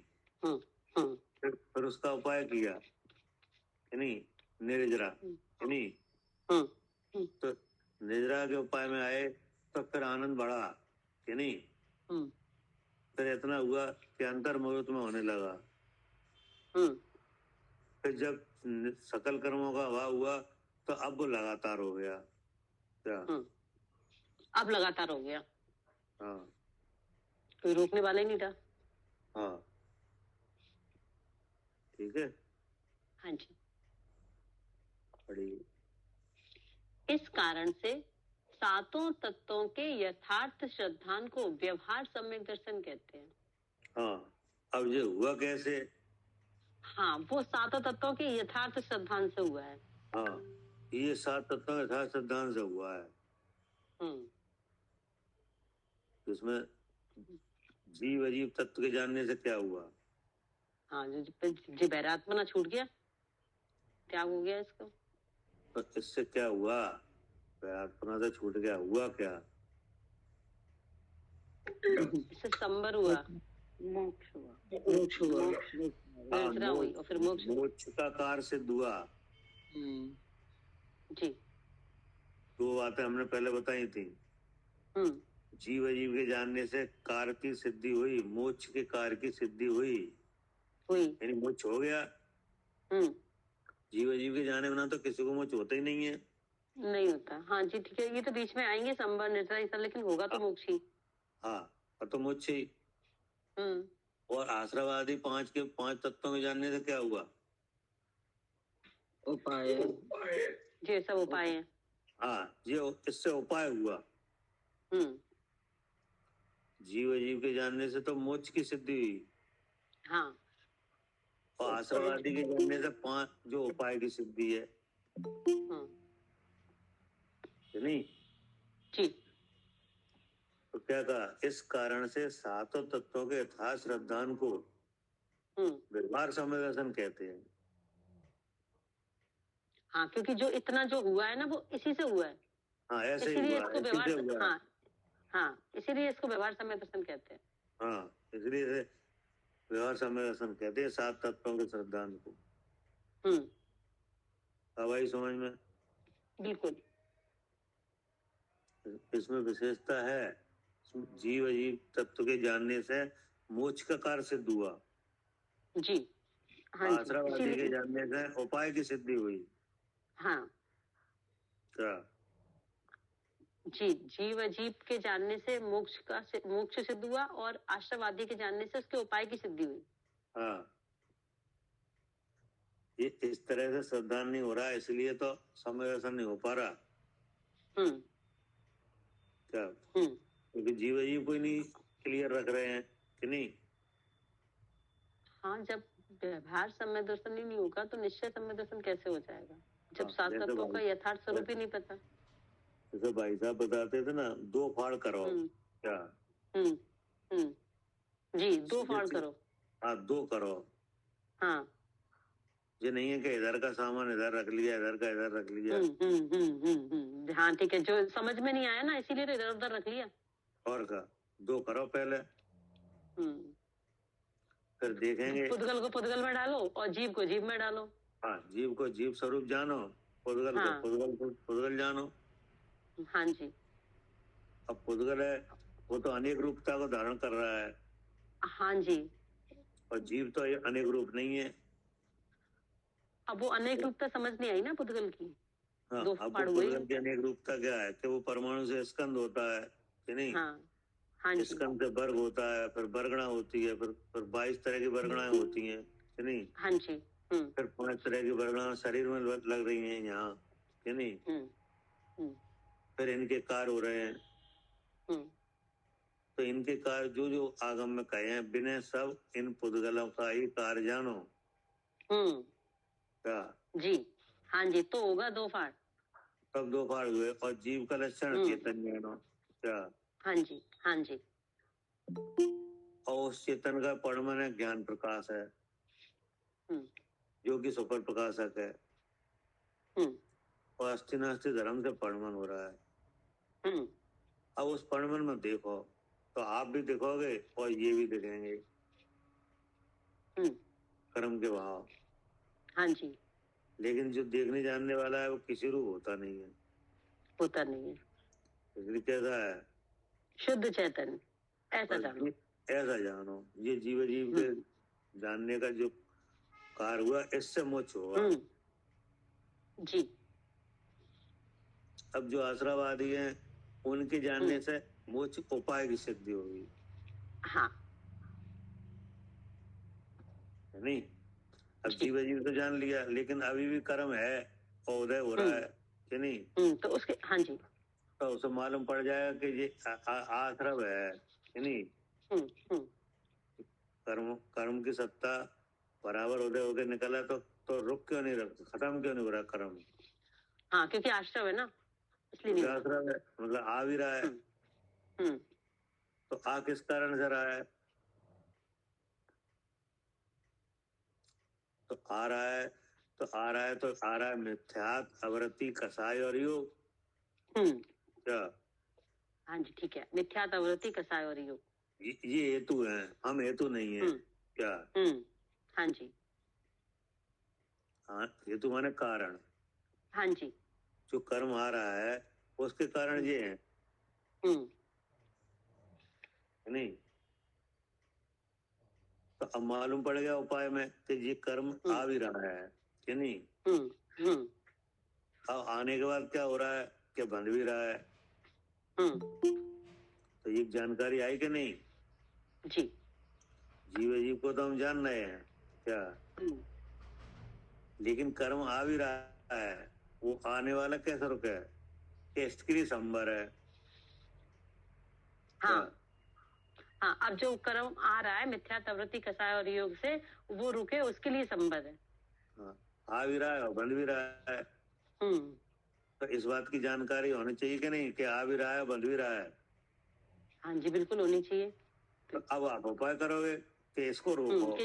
फिर उसका उपाय किया कि नहीं, निर्जरा कि नहीं। तो निद्रा के उपाय में आए तो फिर आनंद बढ़ा कि नहीं। फिर इतना हुआ कि अंतर्मुहूर्त में होने लगा। फिर जब सकल कर्मों का अभाव हुआ तो अब वो लगातार हो गया क्या?
अब लगातार हो गया।
हाँ,
कोई रोकने वाला ही नहीं था।
हाँ, ठीक है।
हाँ जी।
पढ़िए।
इस कारण से सातों तत्वों के यथार्थ श्रद्धान को व्यवहार सम्यक दर्शन कहते हैं।
हाँ, अब ये हुआ कैसे?
हाँ, वो सातों तत्वों के यथार्थ श्रद्धान से हुआ है।
हाँ, ये 7 तत्वों यथार्थ श्रद्धान से हुआ है। इसमें जीव अजीब तत्व के जानने से क्या हुआ?
हाँ, जो बैरात्मना छूट गया, त्याग हो गया इसको।
तो इससे क्या हुआ? बैरात्मना से छूट गया, हुआ क्या?
इससे संबर हुआ,
मोक्ष हुआ।
मोक्ष हुआ।
निद्रा हुई और फिर मोक्ष।
मोक्ष का कार्य सिद्ध हुआ।
जी।
2 बातें हमने पहले बताई थी। जीव अजीब के जानने से कार्य की सिद्धि हुई, मोक्ष के कार्य की सिद्धि हुई, यानी मोक्ष हो गया। जीव अजीब के जाने बिना तो किसी को मोक्ष होता ही नहीं है।
नहीं होता। हाँ जी, ठीक है। ये तो बीच में आएंगे संबर निद्रा ये सब, लेकिन होगा तो मोक्ष ही।
हाँ, तो मोक्ष ही। और आश्रवादी 5 तत्वों के जानने से क्या हुआ?
उपाय।
ये सब उपाय है।
हाँ, ये इससे उपाय हुआ। जीव अजीब के जानने से तो मोक्ष की सिद्धि हुई।
हाँ।
और आश्रवादी के जानने से 5 जो उपाय की सिद्धि है। नहीं
जी।
तो क्या कहा? इस कारण से सातों तत्वों के यथार्थ श्रद्धान को व्यवहार सम्यक दर्शन कहते हैं।
हाँ, क्योंकि जो इतना जो हुआ है ना वो इसी से हुआ है।
हाँ, ऐसे ही
इसीलिए
हुआ,
इसको व्यवहार, हाँ हाँ, इसीलिए इसको व्यवहार सम्यक दर्शन कहते हैं।
हाँ, इसलिए व्यवहार सम्यक दर्शन कहते हैं 7 तत्वों के श्रद्धान को। अब आई समझ में?
बिल्कुल।
इसमें विशेषता है, जीव अजीब तत्व के जानने से मोक्ष का कार्य सिद्ध हुआ।
जी। हाँ,
आश्रवादी के जानने से उपाय की सिद्धि हुई।
हाँ।
क्या?
जी, जीव अजीब के जानने से मोक्ष सिद्ध हुआ और आश्रवादी के जानने से उसके उपाय की सिद्धि हुई।
हाँ, ये इस तरह से श्रद्धा नहीं हो रहा, इसलिए तो समय दर्शन नहीं हो पा रहा। क्या? क्योंकि जीव अजीब कोई नहीं क्लियर रख रहे हैं कि नहीं?
हाँ, जब व्यवहार समय दर्शन ही नहीं होगा तो निश्चय समय दर्शन कैसे हो जाएगा, जब 7 तत्वों का यथार्थ स्वरूप ही नहीं पता।
जैसे भाई साहब बताते थे ना, 2 फाड़ करो। क्या?
जी, 2 फाड़ करो।
हाँ, 2 करो।
हाँ,
ये नहीं है कि इधर का सामान इधर रख लिया, इधर का इधर रख लिया।
हाँ, ठीक है। जो समझ में नहीं आया ना, इसीलिए तो इधर उधर रख लिया।
और का 2 करो पहले, फिर देखेंगे।
पुद्गल को पुद्गल में डालो और जीव को जीव में डालो।
हाँ, जीव को जीव स्वरूप जानो, पुद्गल को पुद्गल जानो।
हाँ जी।
अब पुद्गल है, वो तो अनेक रूपता को धारण कर रहा है।
हाँ जी।
और जीव तो अनेक रूप नहीं है।
अब वो अनेक रूपता समझ नहीं आई ना पुद्गल की।
हाँ, अब पुद्गल की अनेक रूपता क्या है कि वो परमाणु से स्कंद होता है कि नहीं?
हाँ जी।
स्कंद से वर्ग होता है, फिर वर्गणा होती है, फिर 22 तरह की वर्गणाएं होती हैं कि नहीं?
हाँ जी।
फिर 5 तरह की वर्गणा शरीर में लग रही हैं यहाँ कि नहीं? फिर इनके कार्य हो रहे हैं। तो इनके कार्य जो आगम में कहे हैं, बिना सब इन पुद्गलों का ही कार्य जानो। क्या?
जी। हाँ जी, तो होगा 2 फाड़।
तब 2 फाड़ हुए। और जीव का लक्षण चेतन जानो। क्या?
हाँ जी। हाँ जी।
और उस चेतन का परमाणु है ज्ञान प्रकाश है, जो कि सुपर प्रकाशक है। और अस्थि नास्ति धर्म से परमन हो रहा है। अब उस परमन में देखो तो आप भी दिखोगे और ये भी दिखेंगे, कर्म के भाव।
हाँ जी।
लेकिन जो देखने जानने वाला है वो किसी रूप होता नहीं है।
होता नहीं है।
इसलिए कैसा है?
शुद्ध चैतन्य। ऐसा जानो।
ऐसा जानो। ये जीव जीव के जानने का जो कार्य हुआ, इससे मोक्ष होगा।
जी।
अब जो आश्रवादी हैं, उनके जानने से मोक्ष उपाय की सिद्धि होगी।
हाँ।
नहीं? अब जीव जीव तो जान लिया, लेकिन अभी भी कर्म है और उदय हो रहा है कि नहीं?
तो उसके, हाँ जी,
तो उसे मालूम पड़ जाएगा कि ये आश्रव है कि नहीं? कर्म की सत्ता बराबर उदय होकर निकला तो रुक क्यों नहीं रहा, खत्म क्यों नहीं हो रहा कर्म?
हाँ, क्योंकि आश्रव है ना, इसलिए नहीं।
आश्रव है, मतलब आ भी रहा है। तो आ किस कारण से रहा है? तो आ रहा है तो आ रहा है मिथ्यात, अवृत्ति, कसाय और योग। क्या?
हाँ जी, ठीक है, मिथ्यात, अवृत्ति, कसाय और योग,
ये हेतु है, हम हेतु नहीं है। क्या?
हाँ जी,
हाँ, हेतु माने कारण।
हाँ जी,
जो कर्म आ रहा है उसके कारण ये है नहीं? तो अब मालूम पड़ गया उपाय में कि ये कर्म आ भी रहा है कि नहीं? अब आने के बाद क्या हो रहा है कि बंध भी रहा है। तो ये जानकारी आई कि नहीं?
जी,
जीव को तो हम जान रहे हैं क्या, लेकिन कर्म आ भी रहा है, वो आने वाला कैसे रुका है कि इसके लिए संभर है।
हाँ, हाँ, अब जो कर्म आ रहा है मिथ्या, प्रवृत्ति, कसाय और योग से, वो रुके, उसके लिए संबद्ध है।
हाँ, आ भी रहा है और बंद भी रहा है। तो इस बात की जानकारी होनी चाहिए कि नहीं कि आ भी रहा है, बंद भी रहा है।
हाँ जी, बिल्कुल होनी चाहिए।
तो अब आप उपाय करोगे कि इसको रोको।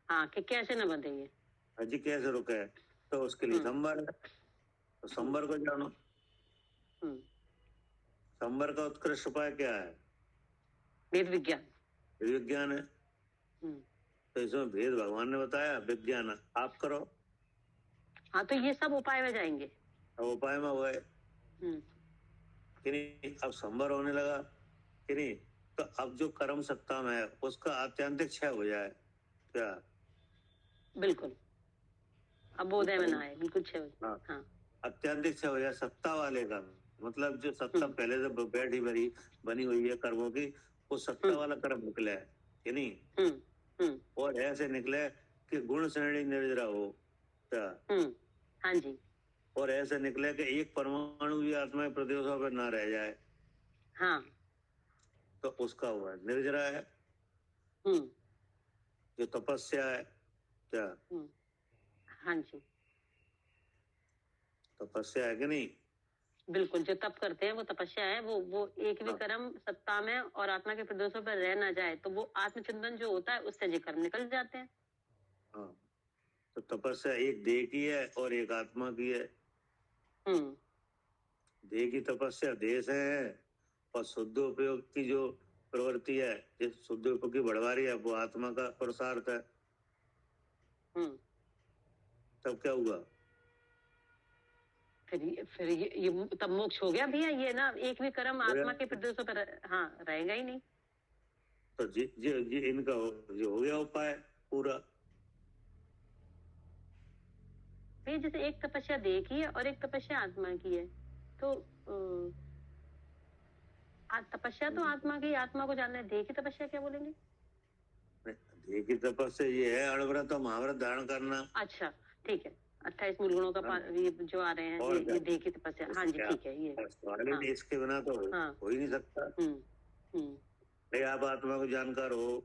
हाँ, कि कैसे न बंधेंगे,
जी कैसे रुके, तो उसके लिए संबर है। तो संबर को जानो। संबर का उत्कृष्ट उपाय क्या है?
वेद विज्ञान।
विज्ञान है। तो इसमें भेद भगवान ने बताया, विज्ञान आप करो।
हाँ, तो ये सब उपाय में जाएंगे।
अब उपाय में हुए कि नहीं, अब संबर होने लगा कि नहीं, तो अब जो कर्म सत्ता में है उसका आत्यंतिक क्षय हो जाए। क्या?
बिल्कुल, अब बोधय में ना आए, बिल्कुल क्षय हो जाए। हाँ,
अत्यंतिक क्षय हो जाए सत्ता वाले का, मतलब जो सत्ता पहले से बैठी बनी हुई है कर्मों की, वो सत्ता वाला कर्म निकले कि नहीं? और ऐसे निकले कि गुण श्रेणी निर्जरा हो। क्या?
हाँ जी,
और ऐसे निकले कि एक परमाणु भी आत्मा प्रदेशों पर ना रह जाए।
हाँ,
तो उसका हुआ निर्जरा है। जो तपस्या है। क्या?
हाँ जी,
तपस्या है कि नहीं?
बिल्कुल, जो तप करते हैं वो तपस्या है। वो एक भी कर्म सत्ता में और आत्मा के प्रदोषों पर रह ना जाए, तो वो आत्मचिंतन जो होता है उससे ये कर्म निकल जाते हैं।
हाँ, तो तपस्या एक देह की है और एक आत्मा की है। देह की तपस्या देह से है, और शुद्ध उपयोग की जो प्रवृत्ति है, जिस शुद्ध उपयोग की बढ़वारी है, वो आत्मा का पुरुषार्थ है। तब क्या हुआ?
फिर ये तब मोक्ष हो गया भैया। ये ना एक भी कर्म आत्मा के प्रदोषों पर रहेगा ही नहीं।
तो जी इनका हो गया उपाय पूरा।
भैया जैसे एक तपस्या देह की है और एक तपस्या आत्मा की है, तो तपस्या तो आत्मा की, आत्मा को जानना है। देह की तपस्या क्या बोलेंगे?
देह की तपस्या ये है अणव्रत और महाव्रत धारण करना।
अच्छा, ठीक है, 28 मूल गुणों का ये जो आ रहे हैं, ये देह की तपस्या। हाँ जी, ठीक है। ये
इसके बिना तो हो ही नहीं सकता। आप आत्मा को जानकार हो।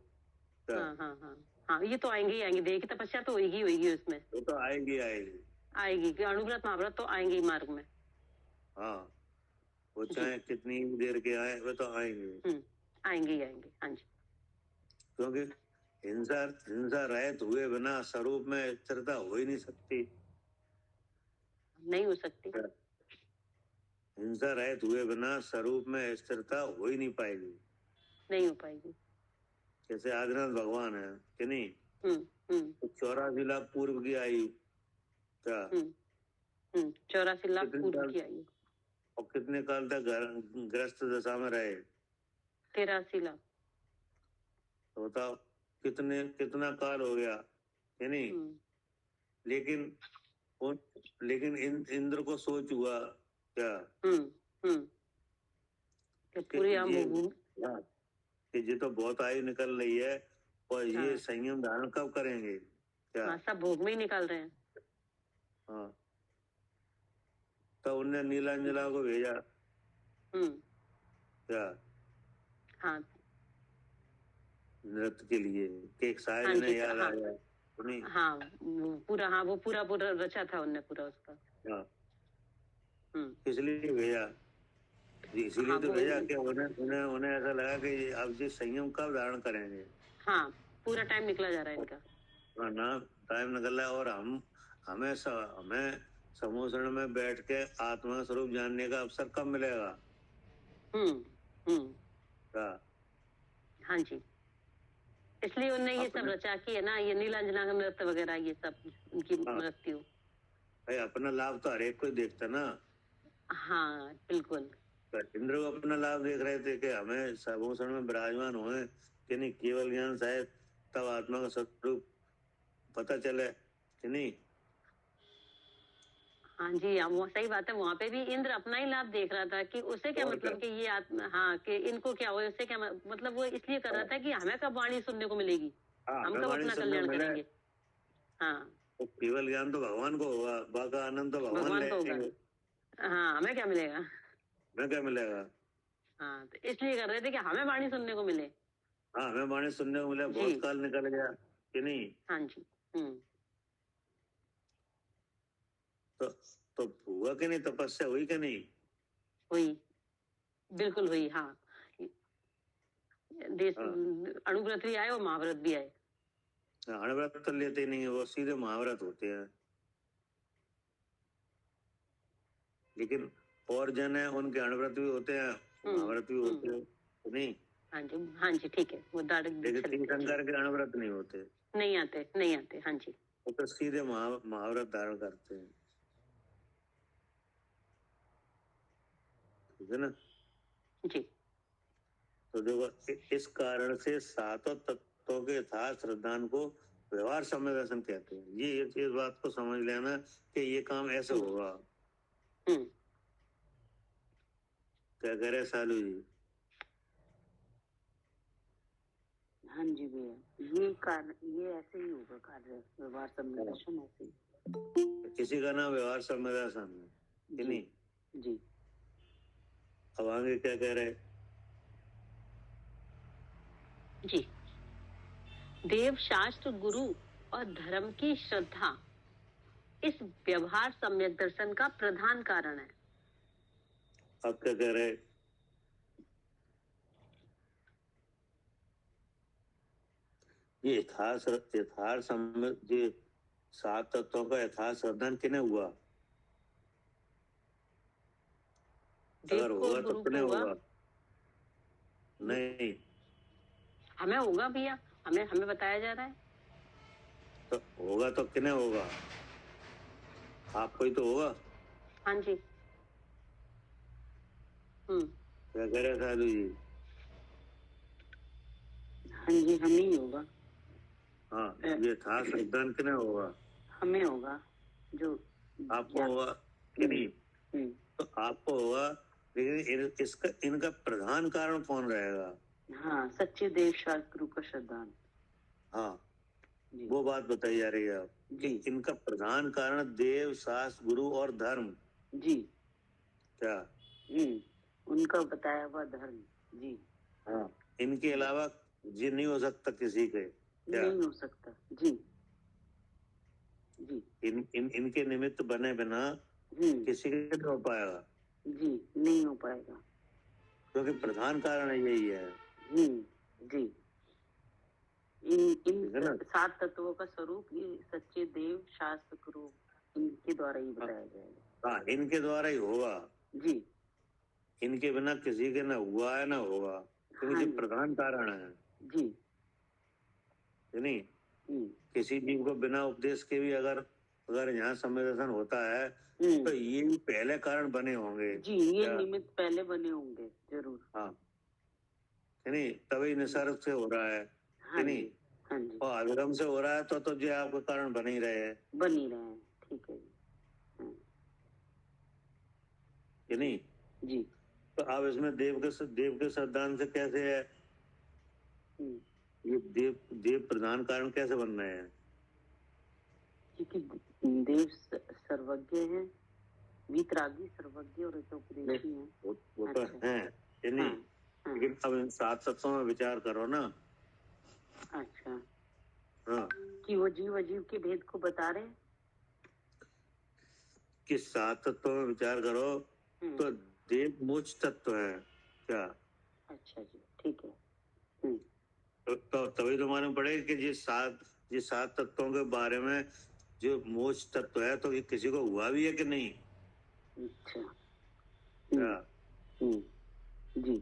हाँ,
ये तो आएंगे ही आएंगे। देह की तपस्या तो होगी उसमें।
वो तो आएगी
अणुव्रत महाव्रत तो आएंगे ही मार्ग में।
हाँ, वो चाहे कितनी देर के आए, वो तो आएंगे।
आएंगे ही आएंगे। हाँ जी,
क्योंकि हिंसा रहित हुए बिना स्वरूप में स्थिरता हो ही नहीं सकती।
नहीं हो सकती।
हिंसा रहित हुए बिना स्वरूप में स्थिरता हो ही नहीं पाएगी।
नहीं हो पाएगी।
जैसे आदिनाथ भगवान है कि नहीं, 84 लाख पूर्व की आयु। क्या?
84 लाख पूर्व की आयु।
और कितने काल तक ग्रस्त दशा में रहे?
83 लाख।
तो बताओ कितना काल हो गया है नहीं? लेकिन इंद्र को सोच हुआ क्या
पूरी
कि ये तो बहुत आयु निकल रही है, और ये संयम धारण कब करेंगे? क्या?
हाँ, सब भोग में ही निकाल रहे हैं।
हाँ, तो उनने नीलांजला को भेजा क्या
हाँ
नृत्य के लिए कि एक शायद
हाँ
इन्हें
जी,
याद
हाँ
आ जाए, नहीं?
हाँ, वो पूरा रचा था उनने पूरा उसका।
हाँ,
हम्म
इसलिए भेजा, इसीलिए
हाँ,
तो
वो
भेजा कि उन्हें उन्हें उन्हें ऐसा लगा कि अब ये संयम कब धारण करेंगे।
हाँ, पूरा टाइम निकला जा रहा है इनका।
हाँ ना, टाइम निकल रहा है और हमें समूह शरण में बैठ के आत्मा स्वरूप जानने का अवसर कब मिलेगा? क्या?
हाँ जी, इसलिए उन्होंने ये सब रचा की है ना, ये नीलांजना का नृत्य वगैरह, ये सब उनकी मृत्यु।
भाई अपना लाभ तो हर एक कोई देखता ना।
हाँ बिल्कुल।
इंद्र को अपना लाभ देख रहे थे कि हमें समूह शरण में विराजमान हुए कि नहीं, केवल ज्ञान शायद तब आत्मा का स्वरूप पता चले कि नहीं।
हाँ जी, वो सही बात है, वहाँ पे भी इंद्र अपना ही लाभ देख रहा था कि उसे क्या मतलब कि ये आत्मा, हाँ, कि इनको क्या हुआ, उससे क्या मतलब, वो इसलिए कर रहा था कि हमें कब वाणी सुनने को मिलेगी, हम कब अपना कल्याण करेंगे। हाँ,
तो केवल ज्ञान तो भगवान को होगा, बाकी आनंद तो भगवान
को होगा। हाँ, हमें क्या मिलेगा,
हमें क्या मिलेगा।
हाँ, तो इसलिए कर रहे थे कि हमें वाणी सुनने को मिले।
हाँ, हमें वाणी सुनने को मिले, बहुत काल निकल गया कि नहीं।
हाँ जी।
तो हुआ कि नहीं, तपस्या हुई कि नहीं?
हुई, बिल्कुल हुई। हाँ, देश अणुव्रत भी आए और महाव्रत भी आए।
अणुव्रत तो लेते नहीं है, वो सीधे महाव्रत होते हैं। लेकिन और जन है उनके अणुव्रत भी होते हैं, महाव्रत भी होते हैं, नहीं?
हाँ जी, ठीक है, वो
तीर्थंकर के अणुव्रत नहीं होते,
नहीं आते। हाँ जी,
वो तो सीधे महाव्रत धारण करते हैं, ठीक है ना
जी।
तो देखो, इस कारण से सातों तत्वों के यथार्थ श्रद्धान को व्यवहार समय दर्शन कहते हैं। ये इस बात को समझ लेना कि ये काम ऐसे होगा। क्या कह रहे सालू जी?
हाँ जी भैया, ये ऐसे ही होगा कार्य, व्यवहार समय दर्शन ऐसे ही।
किसी का नाम व्यवहार समय दर्शन है कि नहीं?
जी।
अब आगे क्या कह रहे?
जी, देव शास्त्र गुरु और धर्म की श्रद्धा इस व्यवहार सम्यक दर्शन का प्रधान कारण है।
अब क्या कह रहे? ये यथार्थ सम्यक, सात तत्वों का यथार्थ श्रद्धान किन्हें हुआ? अगर होगा तो किन्हें होगा? नहीं,
हमें होगा भैया, हमें बताया जा रहा है।
तो होगा तो किन्हें होगा? आपको ही तो होगा।
हाँ जी।
क्या कह रहे साधु जी?
हाँ जी, हमें ही होगा।
हाँ, ये था श्रद्धान किन्हें होगा?
हमें होगा, जो
आपको होगा कि नहीं? तो आपको होगा, लेकिन इनका प्रधान कारण कौन रहेगा?
हाँ, सच्चे देव शास्त्र गुरु का श्रद्धान।
हाँ, वो बात बताई जा रही है आप कि इनका प्रधान कारण देव शास्त्र गुरु और धर्म।
जी।
क्या?
उनका बताया हुआ धर्म। जी।
हाँ, इनके अलावा ये नहीं हो सकता किसी के। क्या?
नहीं हो सकता। जी जी।
इनके निमित्त बने बिना किसी के नहीं हो पाएगा।
जी, नहीं हो पाएगा,
क्योंकि प्रधान कारण यही है।
जी। इन सात तत्वों का स्वरूप ये सच्चे देव शास्त्र गुरु इनके द्वारा ही बताया जाएगा।
हाँ, इनके द्वारा ही होगा।
जी।
इनके बिना किसी के ना हुआ है ना होगा, क्योंकि प्रधान कारण है।
जी।
नहीं, किसी जीव को बिना उपदेश के भी अगर यहाँ समय दर्शन होता है तो ये पहले कारण बने होंगे।
जी, ये निमित्त पहले बने होंगे जरूर।
हाँ, नहीं, तभी निसर्ग से हो रहा है कि नहीं?
हाँ जी।
और अविगम से हो रहा है तो जो आपके कारण बन ही रहे हैं।
ठीक है
कि नहीं?
जी।
तो अब इसमें देव के श्रद्धान से कैसे है? ये देव प्रधान कारण कैसे बन रहे हैं?
क्योंकि देव सर्वज्ञ है, वीतरागी, सर्वज्ञ और हितोपदेशी है।
वो तो है ये नहीं, लेकिन अब इन 7 तत्वों में विचार करो ना।
अच्छा,
हाँ,
कि वो जीव अजीव के भेद को बता रहे हैं
कि 7 तत्वों में विचार करो तो देव मोक्ष तत्व है क्या?
अच्छा जी, ठीक है।
तो तभी तो मालूम पड़ेगा कि ये 7 तत्वों के बारे में जो मोक्ष तत्व है तो ये किसी को हुआ भी है कि नहीं?
अच्छा,
क्या?
जी,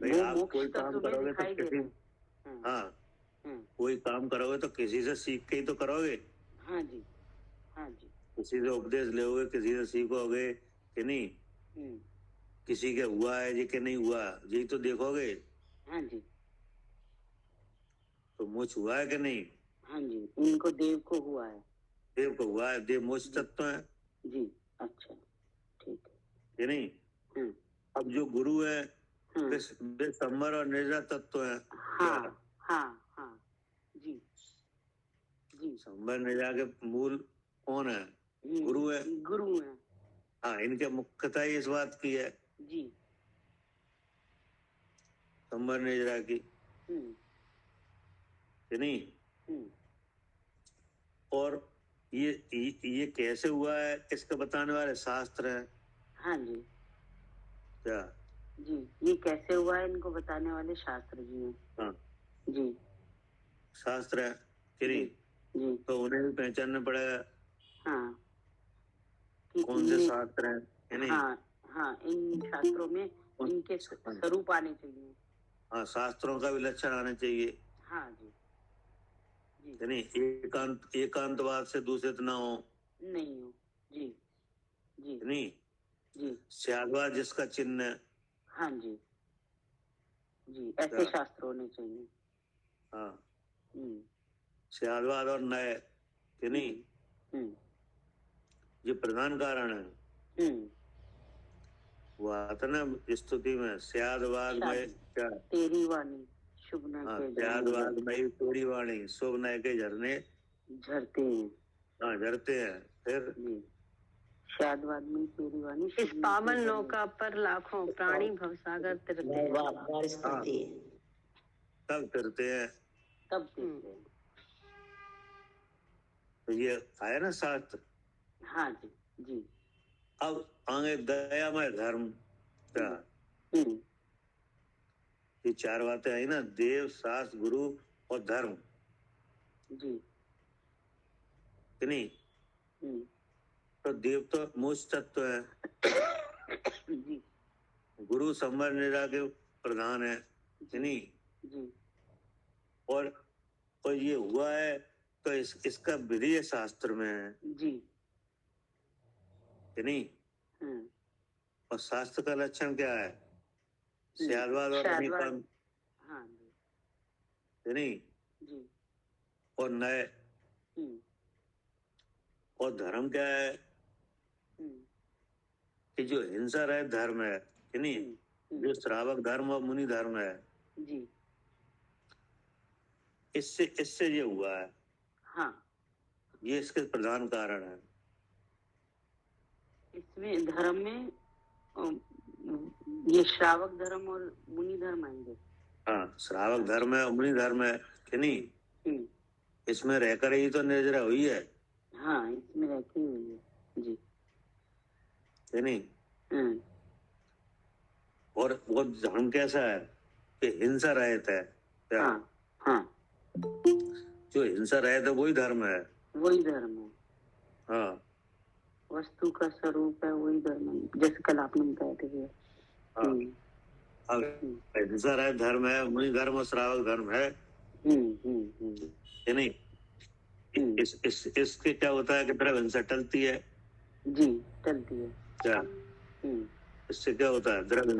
भाई आप कोई काम करोगे तो किसी, हाँ, कोई काम करोगे तो किसी से सीख के ही तो करोगे।
हाँ जी, हाँ जी,
किसी से उपदेश लोगे, किसी से सीखोगे कि नहीं? किसी के हुआ है जी कि नहीं हुआ, यही तो देखोगे।
हाँ जी,
तो मोक्ष हुआ है कि नहीं?
हाँ जी, इनको देव को हुआ है।
देव को हुआ है, देव मोक्ष तत्व है
जी, अच्छा, ठीक है
कि नहीं? अब जो गुरु है वे संवर और निर्जा तत्व है।
हाँ, हाँ, हाँ, जी, जी,
संवर निर्जा के मूल कौन है? गुरु है।
गुरु है।
हाँ, इनके मुख्यता इस बात की है
जी,
संवर निर्जा की कि नहीं? और ये कैसे हुआ है इसका बताने वाले शास्त्र है।
हाँ जी,
क्या?
जी, ये कैसे हुआ है इनको बताने वाले शास्त्र जी हैं।
हाँ
जी,
शास्त्र है कि नहीं?
जी,
तो उन्हें भी पहचानना पड़ेगा
हाँ,
कौन से शास्त्र है कि नहीं?
हाँ, हाँ, इन शास्त्रों में इनके स्वरूप आने चाहिए।
हाँ, शास्त्रों का भी लक्षण आना चाहिए।
हाँ जी, जी,
नहीं एकांतवाद से दूषित ना हो,
नहीं हो। जी, जी,
नहीं
जी,
स्यादवाद जिसका चिन्ह है।
हाँ जी, जी, ऐसे शास्त्र होने चाहिए।
हाँ, स्यादवाद और नए कि नहीं, ये प्रधान कारण है। वो आता ना स्तुति में, स्यादवाद में क्या?
तेरी वाणी शुभ नय के
स्यादवाद में तेरी वाणी शुभ नय के झरने
झरते हैं।
हाँ, झरते हैं। फिर
स्यादवाद में तेरी वाणी
इस पावन नौका पर लाखों प्राणी भवसागर तिरते हैं।
तब तिरते हैं,
तब तिरते हैं।
तो ये आया ना शास्त्र।
हाँ जी, जी,
अब आगे दयामय धर्म क्या? ये 4 बातें आई ना, देव, शास्त्र, गुरु और धर्म
जी,
कि नहीं? तो देव तो मोक्ष तत्व है,
जी,
गुरु संवर निरा के प्रधान है कि नहीं?
जी,
और ये हुआ है तो इसका विधि शास्त्र में है
जी,
कि नहीं? और शास्त्र का लक्षण क्या है? स्यादवाद और अनिकांत
हाँ
कि नहीं?
जी,
और नए और धर्म क्या है? कि जो हिंसा रहित धर्म है कि नहीं, जो श्रावक धर्म और मुनि धर्म है,
जी,
इससे ये हुआ है।
हाँ,
ये इसके प्रधान कारण है।
इसमें धर्म में ये श्रावक धर्म और मुनि धर्म आएंगे।
हाँ, श्रावक धर्म है और मुनि धर्म है कि नहीं? इसमें रहकर ही तो निर्जरा हुई है।
हाँ, इसमें रहती हुई है जी,
कि नहीं? और वो धर्म कैसा है कि हिंसा रहित है क्या?
हाँ, हाँ,
जो हिंसा रहित है वही धर्म है।
वही धर्म है।
हाँ,
वस्तु का स्वरूप है वही धर्म है, जैसे कल आपने बताया था।
हिंसा रहित धर्म है, मुनि धर्म और श्रावक धर्म है कि नहीं? इसके क्या होता है कि तरफ हिंसा टलती है।
जी, टलती है
क्या? इससे क्या होता है? द्रव्य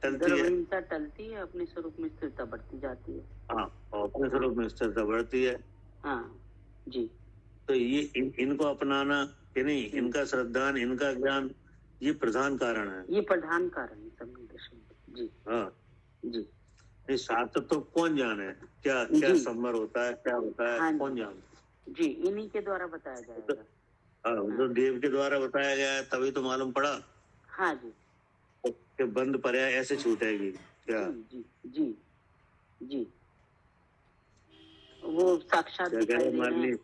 हिंसा
टलती है, अपने स्वरूप में स्थिरता बढ़ती जाती है।
हाँ, अपने स्वरूप में स्थिरता बढ़ती है।
हाँ जी,
तो ये इनको अपनाना कि नहीं, इनका श्रद्धान, इनका ज्ञान, ये प्रधान कारण है।
ये प्रधान कारण है सब जी।
हाँ
जी,
ये शास्त्र तो कौन जाने क्या क्या संवर होता है, क्या होता है,
हाँ,
कौन जाने?
जी, इन्हीं के द्वारा बताया जाएगा।
हाँ, तो देव के द्वारा बताया गया है, तभी तो मालूम पड़ा।
हाँ जी,
कि बंद पर्याय ऐसे छूटेगी क्या?
जी जी जी जी, वो साक्षात
क्या कह
दिखाई
रहे
दे
मान
रहे
ली?
हैं।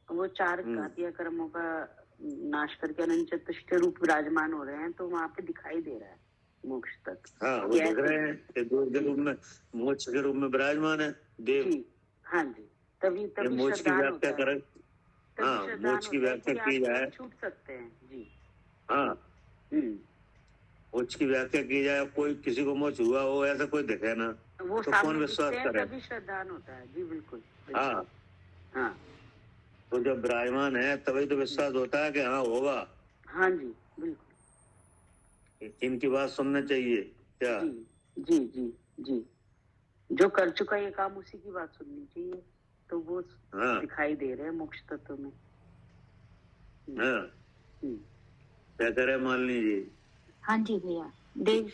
वो 4 घातीय कर्मों का नाश करके अनंत चतुष्टय रूप विराजमान हो रहे हैं, तो वहाँ पे दिखाई दे रहा है मोक्ष तक।
हाँ, वो देख रहे हैं कि देव के रूप में, मोक्ष के रूप में विराजमान है देव।
जी, हाँ जी, तभी
ये मोक्ष की
श्रद्धान
व्याख्या
होता है।
करें। हाँ, मोक्ष की व्याख्या की जाए,
छूट सकते हैं जी।
हाँ, मोक्ष की व्याख्या की जाए, कोई किसी को मोक्ष हुआ हो ऐसा कोई दिखे ना,
वो
तो कौन
सामने
विश्वास
दिखते हैं,
करे?
तभी श्रद्धान होता है जी, बिल्कुल,
हाँ,
बिल्कुल। हाँ,
तो जब विराजमान है तभी तो विश्वास होता है कि हाँ होगा।
हाँ जी, बिल्कुल।
इनकी बात सुनना चाहिए क्या?
जी जी जी जी, जो कर चुका ये काम उसी की बात सुननी चाहिए, तो वो
हाँ,
दिखाई दे रहे हैं मोक्ष तत्व में।
हाँ, क्या करे मालिनी जी?
हाँ जी भैया, देव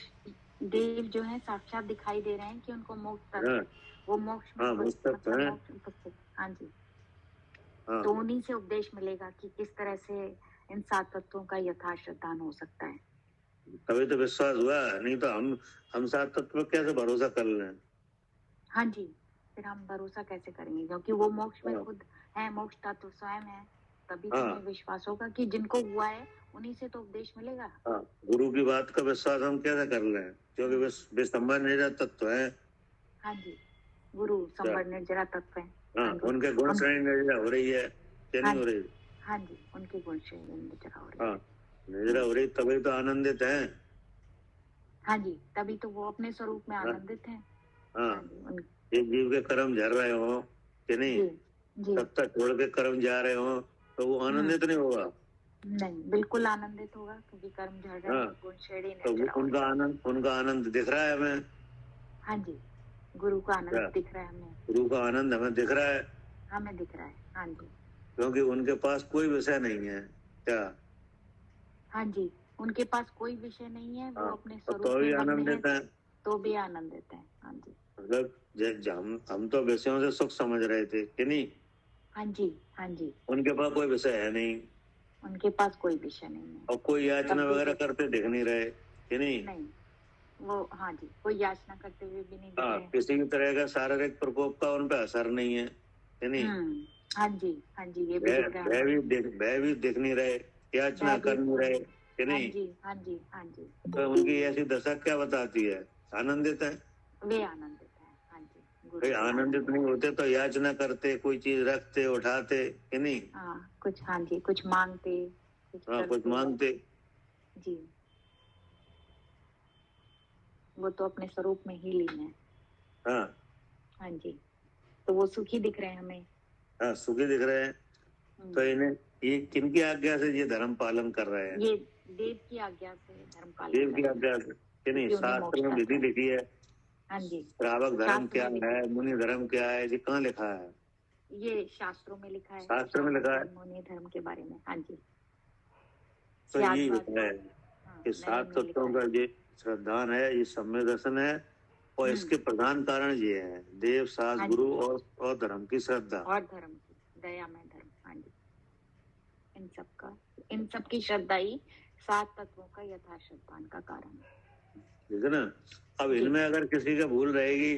देव जो है साक्षात दिखाई दे रहे हैं कि उनको मोक्ष तक,
हाँ,
वो मोक्ष में
हाँ, मोक्ष तक है।
हाँ जी,
हाँ,
तो उन्हीं से उपदेश मिलेगा कि किस तरह से इन 7 तत्वों का यथार्थ श्रद्धान हो सकता है।
तभी तो विश्वास हुआ, नहीं तो हम 7 तत्व कैसे भरोसा कर लें?
हाँ जी, फिर हम भरोसा कैसे करेंगे, क्योंकि वो मोक्ष में
हाँ,
खुद है, मोक्ष तत्व स्वयं है, तभी
हाँ,
तुम्हें विश्वास होगा कि जिनको हुआ है उन्हीं से तो उपदेश मिलेगा।
हाँ, गुरु की बात का विश्वास हम कैसे कर लें, क्योंकि वे संबंध निजा तत्व है।
हाँ जी, गुरु संबंध निर्जरा तत्व है।
हाँ, उनके गुण श्रेणी निर्जरा हो रही है क्या? नहीं हो रही?
हाँ जी, उनके गुण श्रेणी निर्जरा हो रही है।
हाँ, निर्जरा हो रही, तभी तो आनंदित है।
हाँ जी, तभी तो वो अपने स्वरूप में आनंदित हैं।
हाँ,
हाँ जी,
एक जीव के कर्म झड़ रहे हो कि नहीं,
जी
तब तक छोड़ के कर्म जा रहे हो, तो वो आनंदित नहीं होगा।
नहीं, बिल्कुल आनंदित होगा, क्योंकि कर्म झड़ रहे हैं, गुण श्रेणी
तो
निर्जरा हो रही है।
उनका आनंद दिख रहा है हमें।
हाँ जी, गुरु का आनंद दिख रहा है हमें।
गुरु का आनंद हमें दिख रहा है,
हमें दिख रहा है। हाँ जी,
क्योंकि उनके पास कोई विषय नहीं है क्या?
हाँ जी, उनके पास कोई विषय नहीं है, वो अपने स्वरूप
तो भी
में मग्न
आनंदित
है,
है।
तो भी आनंदित है। हाँ जी,
मतलब हम तो विषयों से सुख समझ रहे थे कि नहीं।
हाँ जी, हाँ जी,
उनके पास कोई विषय है नहीं,
उनके पास कोई विषय नहीं है,
और कोई याचना वगैरह करते दिख नहीं रहे कि नहीं।
नहीं, वो हाँ जी, कोई याचना करते हुए भी नहीं दिख
हाँ,
रहे।
किसी भी तरह का शारीरिक प्रकोप का उन पर असर नहीं है कि नहीं।
हाँ जी, हाँ जी, ये भी दिख रहा है।
भय भी दिख नहीं रहे, याचना कर नहीं रहे कि नहीं।
हाँ जी, हाँ जी, हाँ जी,
तो उनकी ऐसी दशा क्या बताती है? आनंदित है।
वे आनंदित है। हाँ जी,
भाई आनंदित नहीं होते तो याचना करते, कोई चीज रखते, उठाते कि नहीं।
हाँ, कुछ, हाँ जी, कुछ मांगते,
कुछ मांगते।
जी, वो तो अपने स्वरूप में ही लीन है।
हाँ,
हाँ जी, तो वो सुखी दिख रहे हैं हमें।
हाँ, सुखी दिख रहे हैं। तो इन्हें ये किनकी आज्ञा से ये धर्म पालन कर रहे हैं?
ये देव की आज्ञा से धर्म पालन।
देव की आज्ञा से कि नहीं। शास्त्र में विधि लिखी है।
हाँ जी,
श्रावक धर्म क्या है, मुनि धर्म क्या है, ये कहाँ लिखा है?
ये शास्त्रों में लिखा है।
शास्त्र में लिखा है
मुनि धर्म के बारे में। हाँ जी,
तो यही लिखा है कि 7 तत्वों का ये श्रद्धान है, ये सम्यक दर्शन है, और इसके प्रधान कारण ये है देव, शास्त्र, गुरु और धर्म की श्रद्धा, और
धर्म की दया में धर्म। हाँ जी, इन सब की श्रद्धा ही 7 तत्वों का यथार्थ श्रद्धान का कारण है।
ठीक है ना। अब इनमें अगर किसी का भूल रहेगी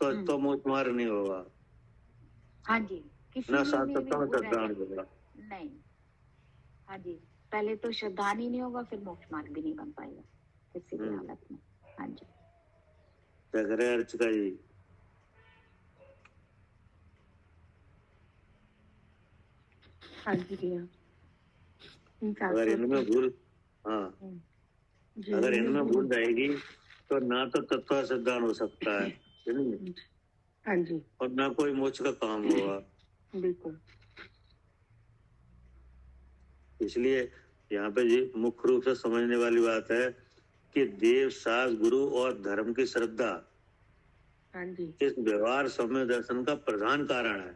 तो मोक्ष मार्ग नहीं होगा।
हाँ जी, किसी
ना 7 तत्वों में श्रद्धान होगा।
नहीं, हाँ जी, पहले तो श्रद्धान ही नहीं होगा, फिर मोक्ष मार्ग भी नहीं बन पाएगा किसी भी हालत में। हाँ जी,
क्या करे अर्चिका जी?
हाँ जी भैया,
अगर इनमें भूल, हाँ, अगर इनमें भूल जाएगी तो ना तो तत्व सिद्धांत हो सकता है,
हाँ जी,
और ना कोई मोक्ष का काम होगा।
बिल्कुल।
इसलिए यहाँ पे ये मुख्य रूप से समझने वाली बात है कि देव, शास्त्र, गुरु और धर्म की श्रद्धा,
हाँ जी,
इस व्यवहार सम्य दर्शन का प्रधान कारण है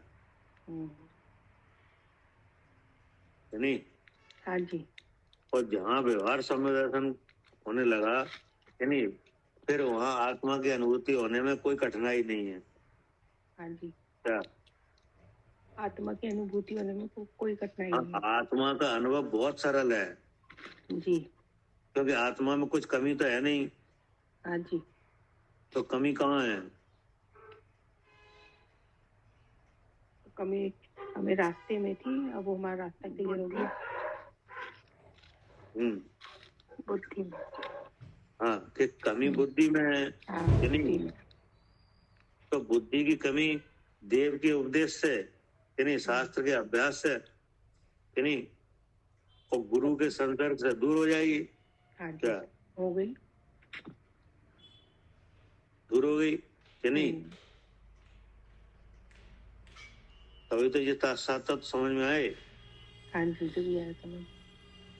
नहीं।
हाँ जी,
और जहाँ व्यवहार सम्य दर्शन होने लगा नहीं, फिर वहाँ आत्मा की अनुभूति होने में कोई कठिनाई नहीं है।
हाँ जी,
क्या?
आत्मा की अनुभूति होने में कोई कठिनाई नहीं है।
आत्मा का अनुभव बहुत सरल है
जी।
क्योंकि आत्मा में कुछ कमी तो है नहीं।
हाँ जी।
तो कमी कहाँ है?
कमी हमें रास्ते में थी, अब वो हमारा रास्ता क्लियर हो गया।
बुद्धि में।
हाँ, कि कमी बुद्धि में है कि नहीं? तो बुद्धि की कमी देव के उपदेश से कि नहीं, शास्त्र के अभ्यास से कि नहीं, और गुरु के संपर्क से दूर हो जाएगी। क्या
हो गई?
दूर हो गई कि नहीं? तभी तो ये तत्व समझ में आए।
हाँ जी, तो भी आया समझ।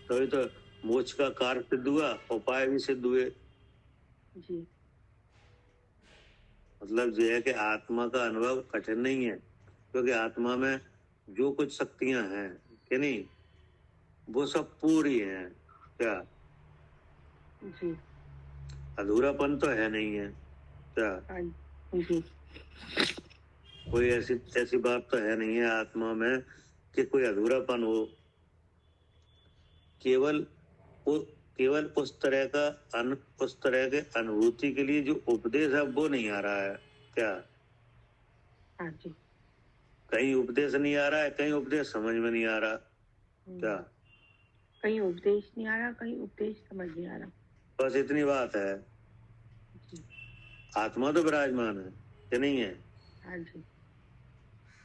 तभी तो मोक्ष का कार्य सिद्ध हुआ, उपाय भी सिद्ध हुए।
जी।
मतलब ये है कि आत्मा का अनुभव कठिन नहीं है, क्योंकि आत्मा में जो कुछ शक्तियां हैं कि नहीं, वो सब पूरी हैं। क्या
जी।
अधूरापन तो है नहीं है? क्या
जी।
कोई ऐसी बात तो है नहीं है आत्मा में कि कोई अधूरापन हो। केवल उस तरह के अनुभूति के लिए जो उपदेश है वो नहीं आ रहा है। क्या?
हाँ जी।
कहीं उपदेश नहीं आ रहा है, कहीं उपदेश समझ में नहीं आ रहा। क्या?
कहीं उपदेश नहीं आ रहा, कहीं उपदेश समझ नहीं आ रहा।
बस इतनी बात है। आत्मा तो विराजमान है कि नहीं है?
हाँ जी।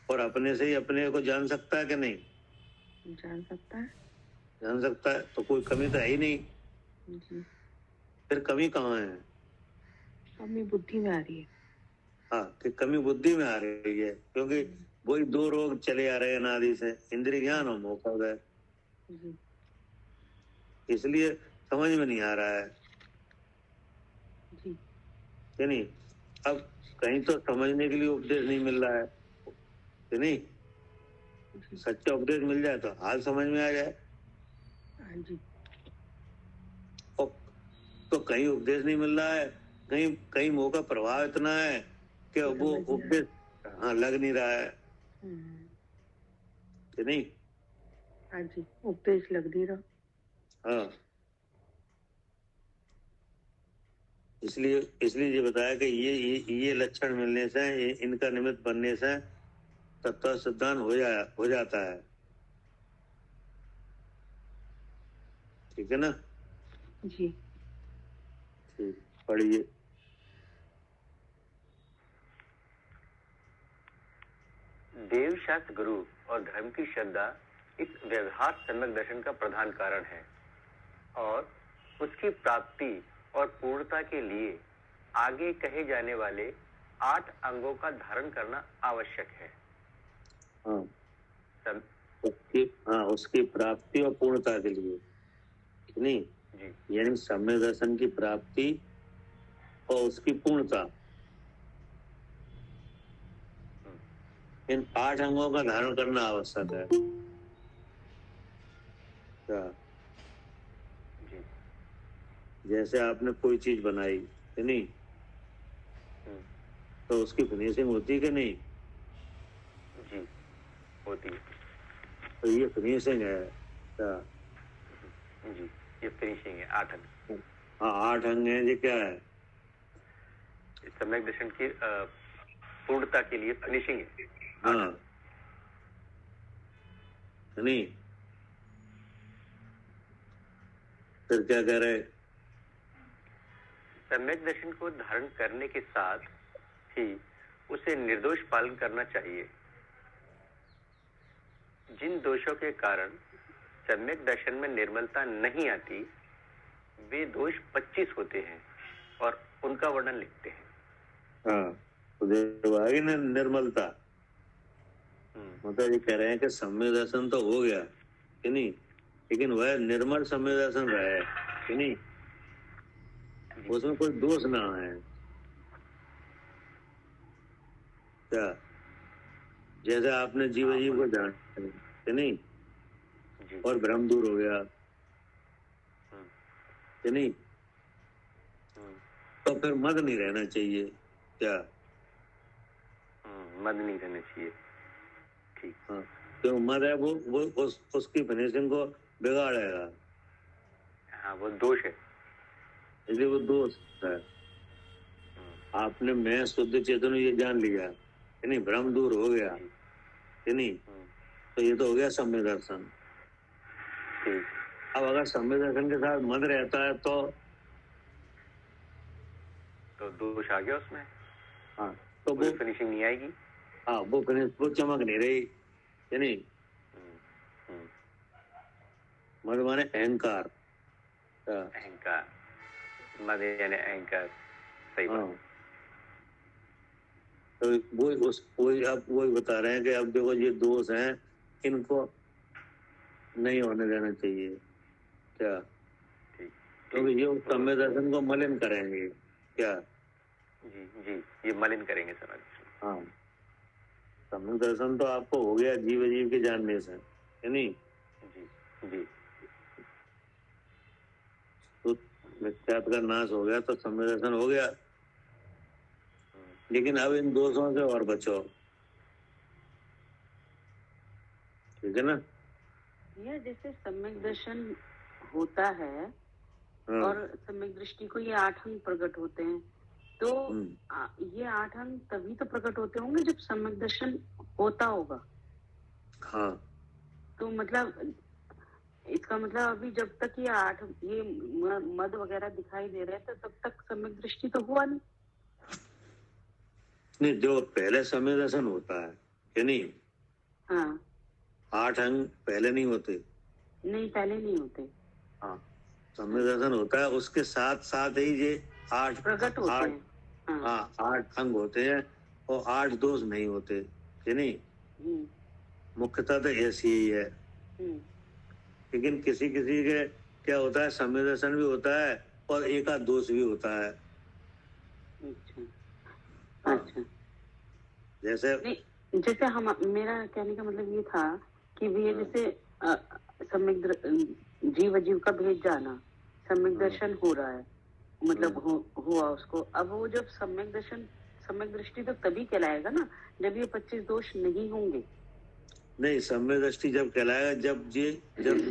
और अपने से ही अपने को जान सकता है कि नहीं?
जान सकता है।
जान सकता है, तो कोई कमी तो है ही नहीं।
जी।
फिर कमी कहाँ है?
कमी बुद्धि में आ रही है।
हाँ, कि कमी बुद्धि में आ रही है, क्योंकि वही दो रोग चले आ रहे हैं अनादि से, इंद्रिय ज्ञान और मोह का है। इसलिए समझ में नहीं आ रहा है
जी।
कि नहीं? अब कहीं तो समझने के लिए उपदेश नहीं मिल रहा है कि नहीं? सच्चा उपदेश मिल जाए तो हाल समझ में आ जाए।
हाँ जी।
तो कहीं उपदेश नहीं मिल रहा है, कहीं मोह का प्रभाव इतना है कि वो उपदेश लग नहीं रहा है कि नहीं?
हाँ जी, उपदेश लग नहीं रहा।
हाँ, इसलिए ये बताया कि ये लक्षण मिलने से, इनका निमित्त बनने से तत्व सिद्धांत हो जाता है। ठीक है ना?
जी।
ठीक, पढ़िए।
देव शास्त्र, गुरु और धर्म की श्रद्धा इस व्यवहार सम्यक दर्शन का प्रधान कारण है और उसकी प्राप्ति और पूर्णता के लिए आगे कहे जाने वाले 8 अंगों का धारण करना आवश्यक है।
उसकी प्राप्ति और पूर्णता के लिए नहीं
जी,
यानी सम्यक दर्शन की प्राप्ति और उसकी पूर्णता, इन 8 अंगों का धारण करना आवश्यक है। क्या?
जी।
जैसे आपने कोई चीज बनाई है नहीं, तो उसकी फिनिशिंग होती कि नहीं?
जी, होती है।
तो ये फिनिशिंग है। क्या?
जी, ये फिनिशिंग है। 8 अंग।
हाँ, 8 अंग है। ये क्या है?
सम्यक दर्शन की पूर्णता के लिए फिनिशिंग है।
हाँ, नहीं फिर क्या कह रहे?
सम्यक दर्शन को धारण करने के साथ ही उसे निर्दोष पालन करना चाहिए। जिन दोषों के कारण सम्यक दर्शन में निर्मलता नहीं आती, वे दोष 25 होते हैं और उनका वर्णन लिखते हैं।
हाँ, तो जब आगे ना निर्मलता, मतलब ये कह रहे हैं कि सम्यक दर्शन तो हो गया कि नहीं, लेकिन वह निर्मल सम्यक दर्शन रहा है कि नहीं, उसमें कोई दोष ना है। क्या? जैसे आपने जीव को जाना कि नहीं, और भ्रम दूर हो गया कि नहीं, तो फिर मद नहीं रहना चाहिए। क्या?
मद नहीं रहना चाहिए। ठीक।
हाँ, जो मद है वो उसकी फिनिशिंग को बिगाड़ेगा।
हाँ, वो दोष है,
इसलिए वो दोष है। आपने मैं शुद्ध चेतन ये जान लिया कि नहीं, भ्रम दूर हो गया कि नहीं, तो ये तो हो गया सम्यक दर्शन। अब अगर सम्यक दर्शन के साथ मद रहता है तो
दोष आ गया उसमें।
हाँ, तो वो
फिनिशिंग नहीं आएगी।
हाँ, वो चमक नहीं रही कि नहीं। मद माने अहंकार,
अहंकार, मद यानी अहंकार, सही बात।
तो वही बता रहे हैं कि अब देखो ये दोष हैं, इनको नहीं होने देना चाहिए क्या, क्योंकि ये सम्यक दर्शन को मलिन करेंगे क्या।
जी, ये मलिन करेंगे सम्यक दर्शन।
हाँ, सम्यक दर्शन तो आपको हो गया जीव के जानने से, है नहीं।
जी,
तो मिथ्यात्व का नाश हो गया तो सम्यक दर्शन हो गया। लेकिन अब इन दोषों से और बचो, ठीक है ना।
ये जैसे सम्यक दर्शन होता है और सम्यक दृष्टि को ये 8 अंग प्रकट होते हैं, तो ये 8 अंग तभी तो प्रकट होते होंगे जब सम्यक दर्शन होता होगा।
हाँ,
तो मतलब इसका मतलब अभी जब तक ये मद वगैरह दिखाई दे रहे थे तब तक सम्यक दृष्टि तो हुआ नहीं।
नहीं, जो पहले सम्यक दर्शन होता है कि नहीं।
हाँ,
8 अंग पहले नहीं होते।
नहीं, पहले नहीं होते।
हाँ, सम्यक दर्शन होता है, उसके साथ साथ ही ये 8
प्रकट होते हैं।
हाँ, 8 अंग होते हैं और 8 दोष नहीं होते कि नहीं। मुख्यतः तो ऐसी ही है। लेकिन किसी के क्या होता है, सम्यक दर्शन भी होता है और एक आध दोष भी होता है।
अच्छा,
जैसे
हम, मेरा कहने का मतलब ये था कि भैया जैसे सम्यक जीव का भेद जाना, सम्यक दर्शन हो रहा है, मतलब हुआ उसको। अब वो जब सम्यक दृष्टि तो तभी कहलाएगा ना जब ये 25 दोष नहीं होंगे।
नहीं, सम्यक दृष्टि जब कहलाएगा जब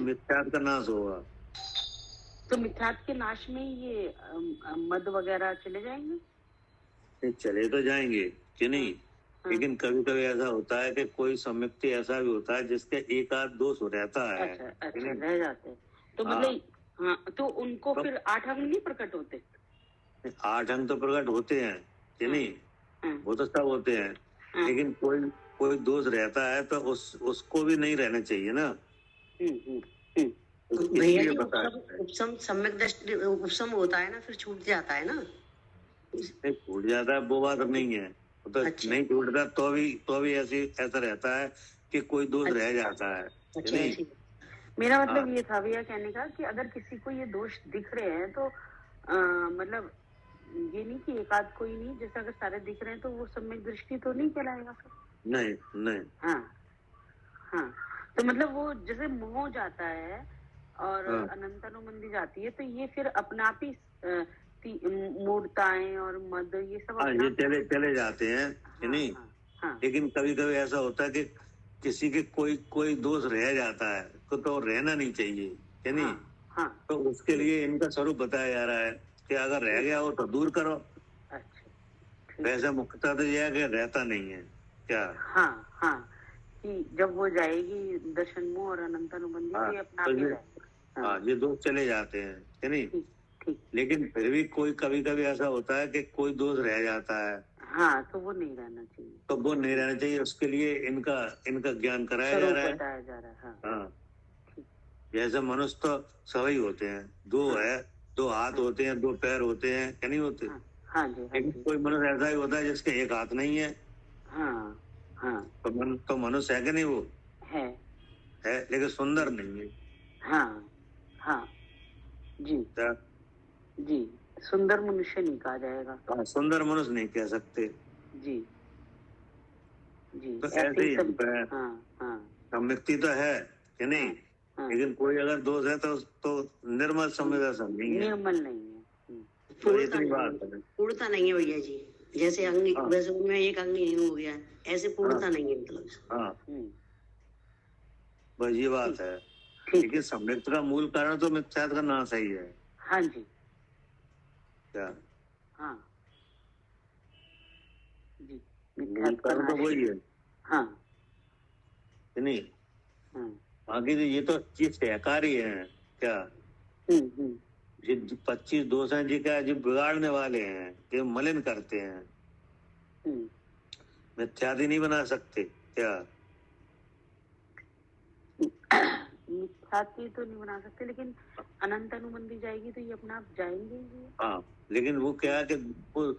मिथ्यात्व का नाश होगा।
तो मिथ्यात्व के नाश में ये मद वगैरह चले जाएंगे।
चले तो जाएंगे कि नहीं। लेकिन कभी कभी ऐसा होता है कि कोई सम्यक ऐसा भी होता है जिसके एक आध दोष रहता है।
अच्छा, रह जाते हैं। तो मतलब हाँ, तो उनको फिर 8 अंग नहीं प्रकट होते।
8 अंग तो प्रकट होते हैं कि नहीं, वो तो सब होते हैं। लेकिन कोई दोष रहता है तो उसको भी नहीं रहना चाहिए ना।
भैया जी, उपसम सम्यक दृष्टि उपसम होता है ना, फिर छूट जाता है ना।
छूट जाता है वो बात नहीं है, तो अच्छा। नहीं छूटता तो भी ऐसा रहता है कि कोई दोष रह जाता है।
अच्छा,
मेरा मतलब ये था भैया कहने का कि अगर किसी को ये दोष दिख रहे हैं तो मतलब ये नहीं कि एक आध कोई नहीं, जैसे अगर सारे दिख रहे हैं तो वो सम्यक दृष्टि तो नहीं कहलाएगा फिर।
नहीं।
हाँ, तो मतलब वो जैसे मोह जाता है और अनंतानुबंधी जाती है, तो ये फिर अपना आप ही मूर्ताएं और मद ये सब
ये चले जाते हैं कि नहीं। लेकिन कभी कभी ऐसा होता है कि किसी के कोई दोष रह जाता है तो रहना नहीं चाहिए कि नहीं। तो उसके लिए इनका स्वरूप बताया जा रहा है कि अगर रह गया हो तो दूर करो। वैसे मुख्यतः तो यह है कि रहता नहीं है क्या।
हाँ, कि जब वो जाएगी दर्शन मोह और अनंतानुबंधी ये अपना
ये दोष चले जाते हैं कि नहीं। लेकिन फिर भी कभी कभी ऐसा होता है कि कोई दोष रह जाता है।
हाँ, तो वो नहीं रहना चाहिए।
उसके लिए इनका ज्ञान कराया जा रहा है,
बताया जा रहा है।
हाँ, जैसे मनुष्य तो सभी होते हैं, 2 हाथ होते हैं, 2 पैर होते हैं, क्या नहीं होते। लेकिन कोई मनुष्य ऐसा ही होता है जिसके एक हाथ नहीं है। तो मनुष्य है कि नहीं, वो है लेकिन सुंदर नहीं है।
हाँ, जी, सुंदर मनुष्य नहीं कहा जाएगा।
सुंदर मनुष्य नहीं कह सकते।
जी,
तो ऐसे ही सम्यक्ति तो है कि नहीं। लेकिन कोई अगर दोष है तो निर्मल सम्यक दर्शन नहीं है,
निर्मल नहीं है।
तो इतनी बात है।
पूर्णता नहीं है भैया जी, जैसे अंग वैसे उनमें एक अंग नहीं हो गया, ऐसे पूर्णता नहीं है मतलब।
हाँ, बस ये बात है।
ठीक।
लेकिन सम्यक्त का मूल कारण तो मिथ्यात्व का नाश ही है।
हाँ जी।
क्या?
हाँ जी,
मूल
मिथ्यात्व
कारण तो
नाश।
वही है
हाँ।
कि नहीं?
हम्म
बाकी तो ये तो चीज सहकारी है। क्या
हम्म
ये 25 दोष हैं जी, क्या जी बिगाड़ने वाले हैं, कि मलिन करते हैं,
हम्म।
मिथ्यादि नहीं बना सकते। क्या?
मिथ्यात्व तो नहीं बना सकते, लेकिन अनंत अनुबंधी जाएगी तो ये अपने आप जाएंगे ही।
हाँ, लेकिन वो क्या है कि वो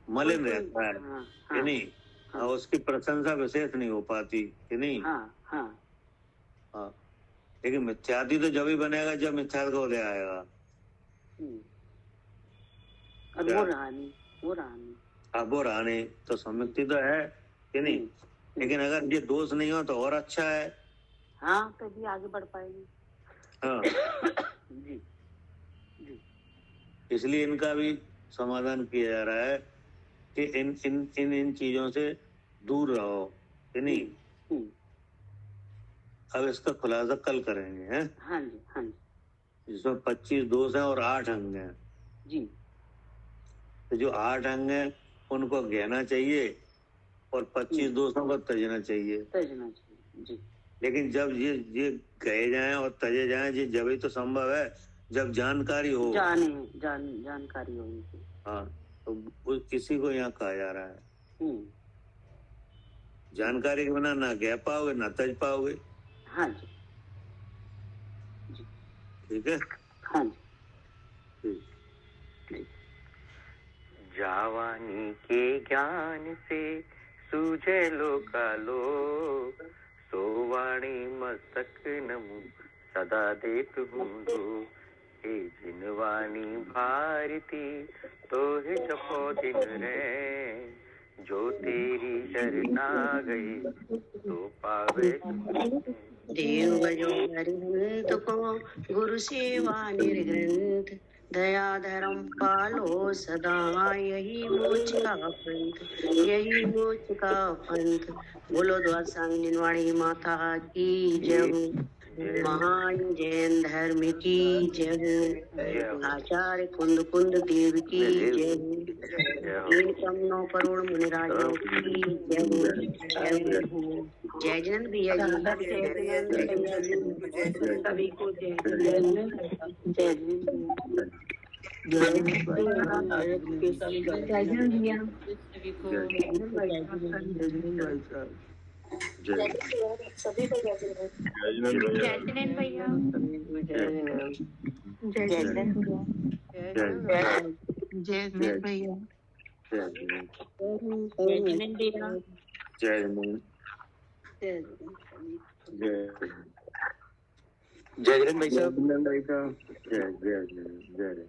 मलिन
कोई-
रहता है
हाँ,
कि
हाँ,
नहीं?
हाँ।
और उसकी प्रशंसा विशेष नहीं हो पाती कि नहीं?
हाँ हाँ
हाँ, लेकिन मिथ्यादि तो जब ही बनेगा जब मिथ्यात्व का उदय आएगा।
और
क्या?
वो रहा नहीं।
अब वो रहा नहीं तो सम्यक्ति तो है कि नहीं? लेकिन अगर ये दोष नहीं हो तो और अच्छा है।
हाँ, तो भी आगे बढ़ पाएंगे।
हाँ,
जी जी।
इसलिए इनका भी समाधान किया जा रहा है कि इन इन इन इन चीजों से दूर रहो कि नहीं? अब इसका खुलासा कल करेंगे हैं।
हाँ जी हाँ जी
जिसमें 25 दोष हैं और 8 अंग हैं।
जी।
तो जो 8 अंग हैं उनको गहना चाहिए और 25 दोषों को तजना चाहिए।
जी।
लेकिन जब ये गए जाएं और तजे जाएं, ये जब ही तो संभव है जब जानकारी हो।
जानकारी हो इनकी।
हाँ, तो किसी को यहाँ कहा जा रहा है जानकारी के बिना ना गह पाओगे ना तज पाओगे।
हाँ जी जी।
ठीक है।
हाँ जी।
जावानी के ज्ञान से सूझे लोकालोक, सोवाणी मस्तक नमु सदा देत हूँ दो। हे जिनवाणी भारती तो ही जपो दिन रे, जो तेरी शरणा गई तो पावे।
देव भजो हरिहंत को गुरु सेवा निर्ग्रंथ, दया धर्म पालो सदा यही मोक्ष का पंथ, यही मोक्ष का पंथ। बोलो द्वार सांग निनवाणी माता की जय हो, महान जैन धर्म की जय हो, आचार्य कुंद कुंद देव की जय हो, 3 करोड़ करोड़ मुनिराजों की जय हो। जय जैन भैया जी,
सभी को जय जय
सभी को जय जैन भैया।
जय जय भाई साहब। जय जय जय जय।